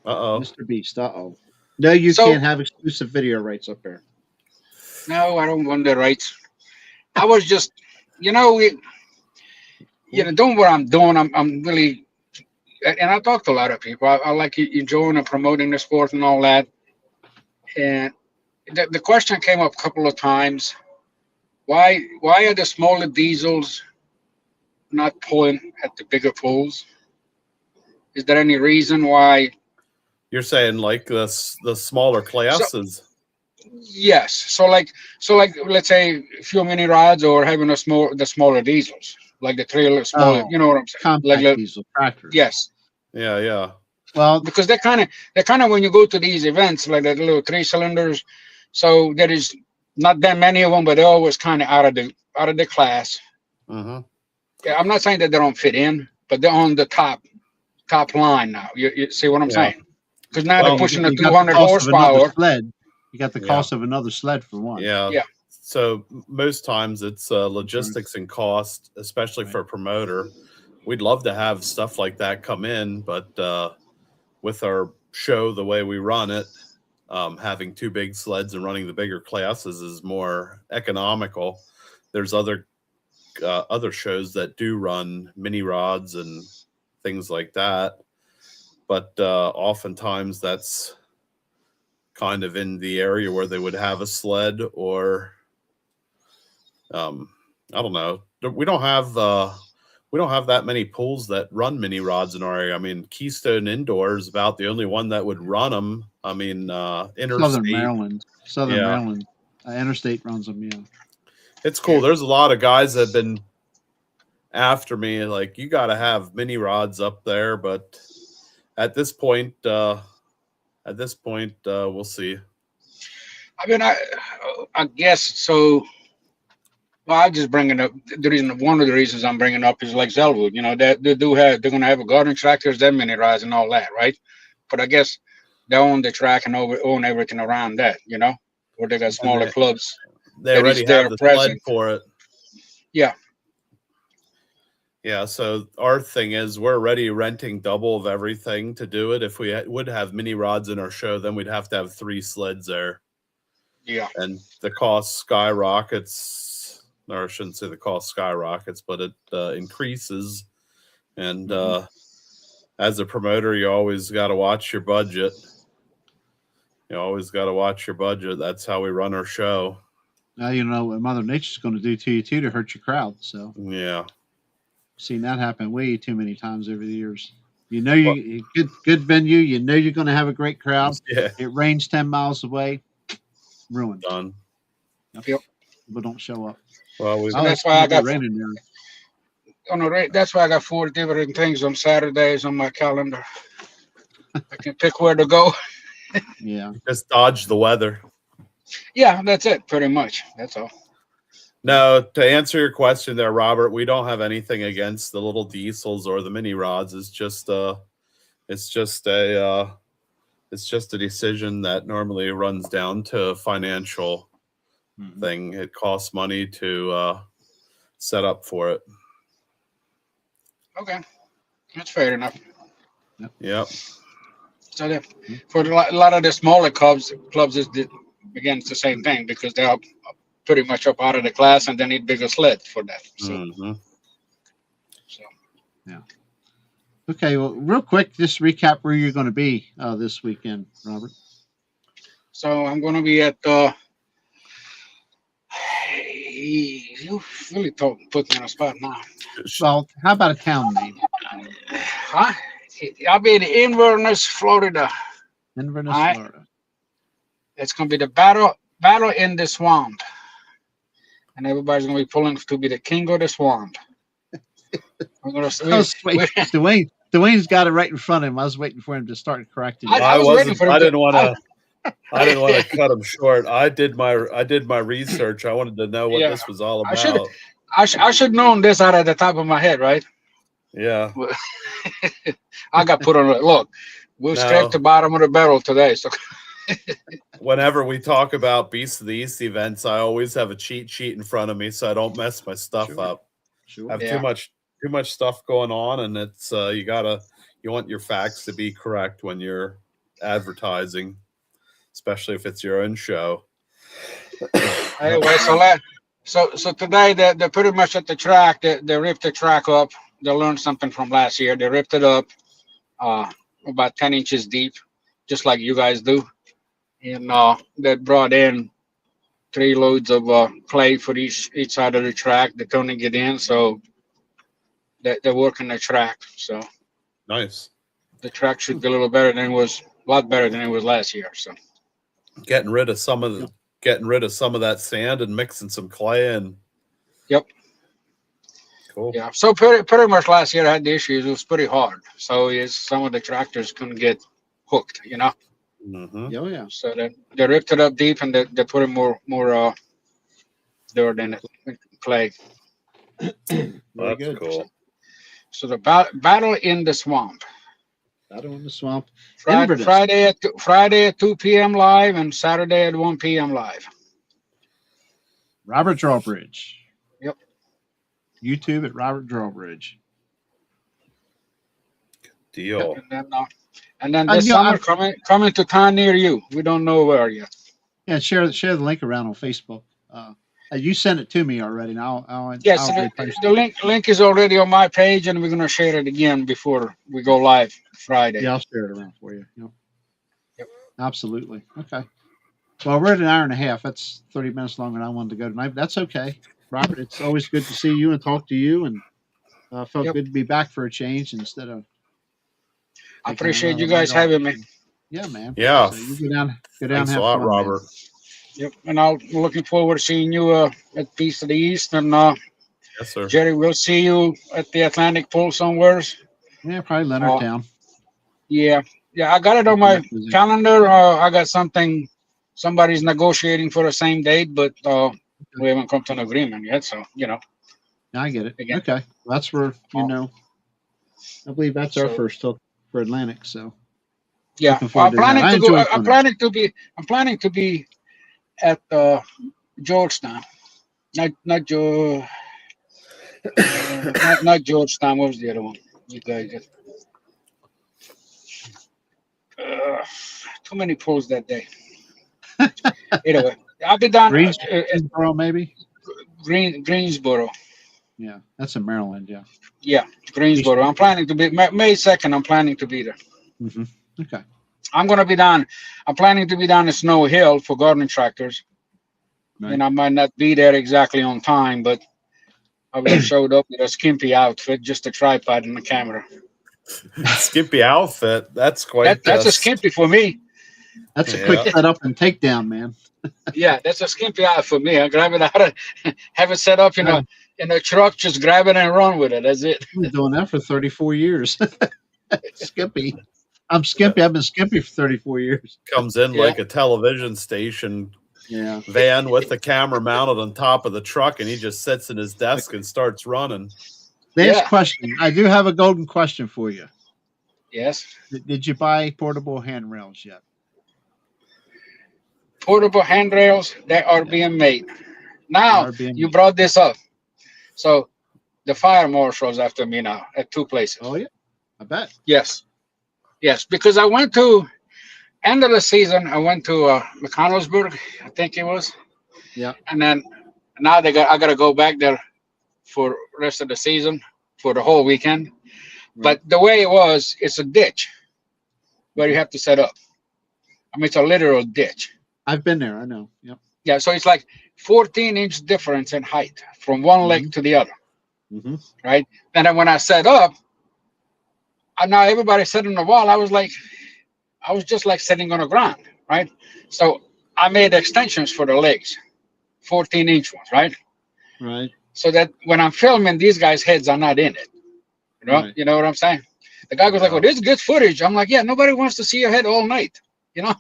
Uh-oh. Mr. Beast, no, you So- can't have exclusive video rights up there. No, I don't want the rights. I was just, doing what I'm doing. I'm really, and I talked to a lot of people. I like enjoying and promoting the sport and all that. And the question came up a couple of times. Why are the smaller diesels not pulling at the bigger pulls? Is there any reason why? You're saying like the smaller classes. Yes. So like let's say fuel mini rods or having the smaller diesels, like the trailer smaller, Oh, you know what I'm saying? Compact Like diesel tractors. yes. Yeah. Well, Because they're kind of when you go to these events, like the little 3-cylinders, so there is not that many of them, but they're always kind of out of the class. Mm-hmm. Yeah, I'm not saying that they don't fit in, but they're on the top line now. You see what I'm Yeah. saying? Because now Well, they're pushing the you got 200 cost of another horsepower. sled. You got the Yeah. cost of another sled for one. Yeah. Yeah. So most times it's logistics and cost, especially for a promoter. We'd love to have stuff like that come in, but with our show, the way we run it, having two big sleds and running the bigger classes is more economical. There's other shows that do run mini rods and things like that, but oftentimes that's kind of in the area where they would have a sled, or I don't know. We don't have that many pools that run mini rods in our area. I mean, Keystone Indoor is about the only one that would run them. I mean, Interstate. Southern Yeah. Maryland, Interstate runs them. Yeah. It's cool. There's a lot of guys that have been after me, like, you got to have mini rods up there, but at this point, we'll see. I mean, I guess so. Well, I'm just bringing up one of the reasons I'm bringing up is like Zellwood. They're going to have a garden tractors, that mini rides and all that, right? But I guess they own the track and own everything around that, where they got smaller clubs. They that already is there have the sled present. for it. Yeah. Yeah, so our thing is we're already renting double of everything to do it. If we would have mini rods in our show, then we'd have to have 3 sleds there. Yeah. And the cost skyrockets, or I shouldn't say the cost skyrockets, but it increases. And as a promoter, you always got to watch your budget. That's how we run our show. Now you know what Mother Nature's going to do to you too to hurt your crowd. So Yeah. seen that happen way too many times over the years. Good venue. You're going to have a great crowd. Yeah. It rains 10 miles away. Ruined. Done. Yep. People don't show up. Well, So that's why I got raining there. that's why I got 4 different things on Saturdays on my calendar. I can pick where to go. Yeah. just dodge the weather. Yeah, that's it, pretty much. That's all. No, to answer your question there, Robert, we don't have anything against the little diesels or the mini rods. It's just a it's just a decision that normally runs down to financial Mhm. thing. It costs money to set up for it. Okay, that's fair enough. Yep. So for a lot of the smaller clubs is again it's the same thing because they're pretty much up out of the class and they need bigger sled for that. So, Mm-hmm. so Okay, well, real quick, just recap where you're going to be this weekend, Robert. so I'm gonna be at you really put me on a spot now. Well, how about a town name? Huh? I'll be in Inverness, Florida. Inverness, All right. Florida. It's gonna be the battle in the swamp, and everybody's gonna be pulling to be the king of the swamp. We're gonna Dwayne's got it right in front of him. I was waiting for him to start correcting. I was waiting for him I to- didn't want to. I didn't want to cut him short. I did my research. I wanted to know what Yeah. this was all I should- about. I should known this out of the top of my head, right? Yeah. I got put on. Look, we'll No. scrape the bottom of the barrel today. So Whenever we talk about Beast of the East events, I always have a cheat sheet in front of me so I don't mess my stuff Sure. up. Sure. I have Yeah. too much stuff going on, and it's you want your facts to be correct when you're advertising, especially if it's your own show. anyway, so today they're pretty much at the track. They ripped the track up. They learned something from last year. They ripped it up about 10 inches deep, just like you guys do. And they brought in 3 loads of clay for each side of the track. They're turning it in, so they're working the track. So Nice. the track should be a little better than it was, a lot better than it was last year. So Getting rid of some of that sand and mixing some clay in. Yep. Cool. yeah, so pretty much last year I had the issues. It was pretty hard. So some of the tractors couldn't get hooked, you know. Mm-hmm. Oh, yeah. So they ripped it up deep and they put in more dirt in it, clay. Very That's good. cool. So the battle in the swamp. Battle in the swamp. Friday, Inverness. Friday at 2 p.m. live and Saturday at 1 p.m. live. Robert Drawbridge. Yep. YouTube at Robert Drawbridge. Deal. And then this summer coming to town near you. We don't know where yet. Yeah, share the link around on Facebook. You sent it to me already. Now, Yes, I'll repost the link is already on my page, and we're gonna share it again before we go live Friday. Yeah, I'll share it around for you. Yep. Absolutely. Okay. Well, we're at an hour and a half. That's 30 minutes longer than I wanted to go tonight, but that's okay. Robert, it's always good to see you and talk to you, and felt Yep. good to be back for a change instead of. I appreciate you guys having me. Yeah, man. Yeah. So you go down. Thanks Have a lot, fun, man. Robert. Yep, and I'm looking forward to seeing you at Beast of the East, and Yes, sir. Jerry, we'll see you at the Atlantic Pool somewhere. Yeah, probably Leonardtown. Yeah, I got it on my calendar. I got something. Somebody's negotiating for the same date, but we haven't come to an agreement yet. So I get it. Again. Okay. Well, that's where I believe that's our So- first hook for Atlantic. So yeah. Looking forward to that. I enjoy doing I'm planning to be at Georgetown. Not Georgetown. What was the other one? You guys get too many pulls that day. Anyway, I'll be down Greensboro, maybe. Greensboro. Yeah, that's in Maryland. Yeah. Yeah, Greensboro. I'm planning to be May 2nd. I'm planning to be there. Mm-hmm. Okay. I'm gonna be down. I'm planning to be down at Snow Hill for gardening tractors, Right. and I might not be there exactly on time, but I will have showed up with a skimpy outfit, just a tripod and a camera. Skimpy outfit. That's quite. That's a skimpy for me. That's a Yeah. quick setup and takedown, man. Yeah, that's a skimpy out for me. I grab it out of, have it set up in a truck, just grab it and run with it. That's it. I've been doing that for 34 years. Skimpy. I'm Skimpy. I've been Skimpy for 34 years. Comes in Yeah. like a television station Yeah. van with the camera mounted on top of the truck, and he just sits in his desk and starts running. Last Yeah. question. I do have a golden question for you. Yes. Did you buy portable handrails yet? Portable handrails, they are being made. Now, They are being you made. brought this up. So the fire marshal's after me now at 2 places. Oh yeah, I bet. Yes. Yes. Because I went to, end of the season, I went to McConnellsburg, I think it was. Yeah. And then now I got to go back there for rest of the season, for the whole weekend. But the way it was, it's a ditch where you have to set up. I mean, it's a literal ditch. I've been there. I know. Yep. Yeah, so it's like 14-inch difference in height from one leg to the other, Mm-hmm. right? And then when I set up, and now everybody sat on the wall, I was just like sitting on the ground, right? So I made extensions for the legs, 14-inch ones, right? Right. So that when I'm filming, these guys' heads are not in it. You know, Right. you know what I'm saying? The guy goes like, Yeah. "Well, this is good footage." I'm like, "Yeah, nobody wants to see your head all night, you know,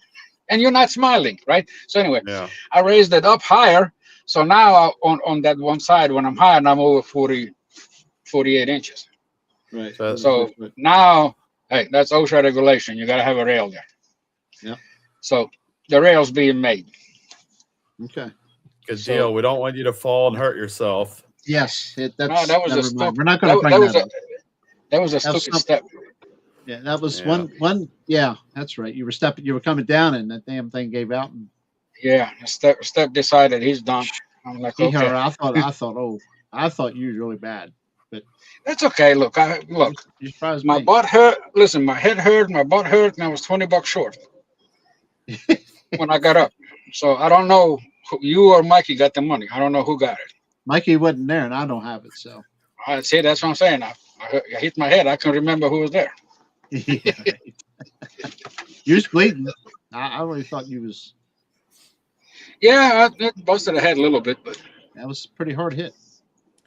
and you're not smiling, right?" So anyway, Yeah. I raised it up higher. So now on that one side, when I'm high, and I'm over 48 inches. Right. So now, hey, that's OSHA regulation. You got to have a rail there. Yeah. So the rail's being made. Okay. Good So- deal. We don't want you to fall and hurt yourself. Yes. That's. No, that was a never stupid. mind. We're not going to bring that was that a up. that was a That was stupid step. Yeah, that was Yeah. one. Yeah, that's right. You were coming down, and that damn thing gave out, and Yeah, step decided he's done. I'm like, he hurt. okay, I thought you were really bad. that's okay. Look, You surprised my me. butt hurt. Listen, my head hurt, my butt hurt, and I was $20 short when I got up. So I don't know who, you or Mikey got the money. I don't know who got it. Mikey wasn't there, and I don't have it. So I see. That's what I'm saying. I hit my head. I can remember who was there. yeah, right. You was bleeding. I really thought you was. Yeah, it busted the head a little bit, but That was a pretty hard hit.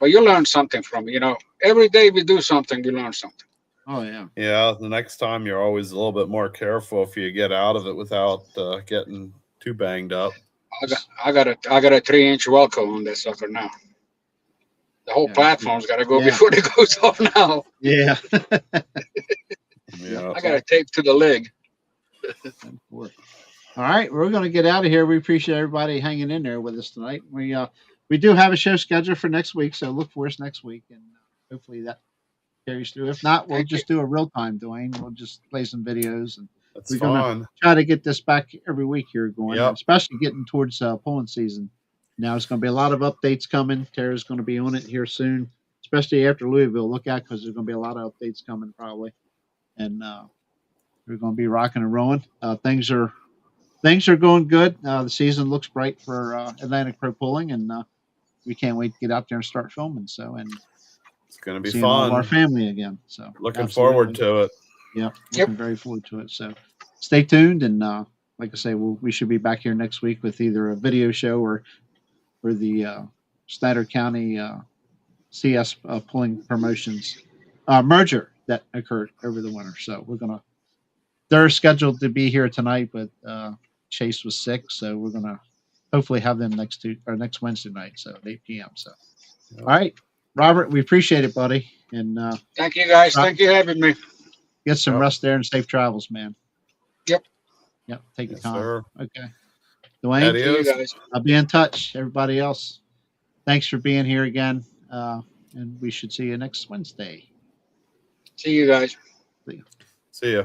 you learn something from it. You know, every day we do something, we learn something. Oh yeah. Yeah. The next time you're always a little bit more careful if you get out of it without getting too banged up. I got a 3-inch Welco on that sucker now. The whole Yeah, platform's got to go yeah. before it goes off now. Yeah. Yeah. I got to tape to the leg. All right, we're going to get out of here. We appreciate everybody hanging in there with us tonight. We do have a show scheduled for next week, so look for us next week, and hopefully that carries through. If not, we'll Thank just do a real time, Dwayne. We'll just play some videos and That's We're gonna- fine. try to get this back every week here going, Yep. especially getting towards pulling season. Now it's going to be a lot of updates coming. Tara's going to be on it here soon, especially after Louisville. Look out, because there's going to be a lot of updates coming probably, and we're going to be rocking and rolling. Things are going good. The season looks bright for Atlantic Pro Pulling, and we can't wait to get out there and start filming. So, and It's going to be seeing all of our fun. family again. So Looking absolutely. forward to it. Yeah, Yep. looking very forward to it. So stay tuned, and like I say, we should be back here next week with either a video show or the Snyder County CS pulling promotions merger that occurred over the winter. So they're scheduled to be here tonight, but Chase was sick, so we're gonna hopefully have them next Wednesday night, so at 8 p.m. So, all right, Robert, we appreciate it, buddy, and Thank you, guys. Thank you for having me. get some Yep. rest there and safe travels, man. Yep. Yep. Take your Yes, time. sir. Okay. Dwayne, That See you is. guys. I'll be in touch. Everybody else, thanks for being here again. And we should see you next Wednesday. See you guys. See ya.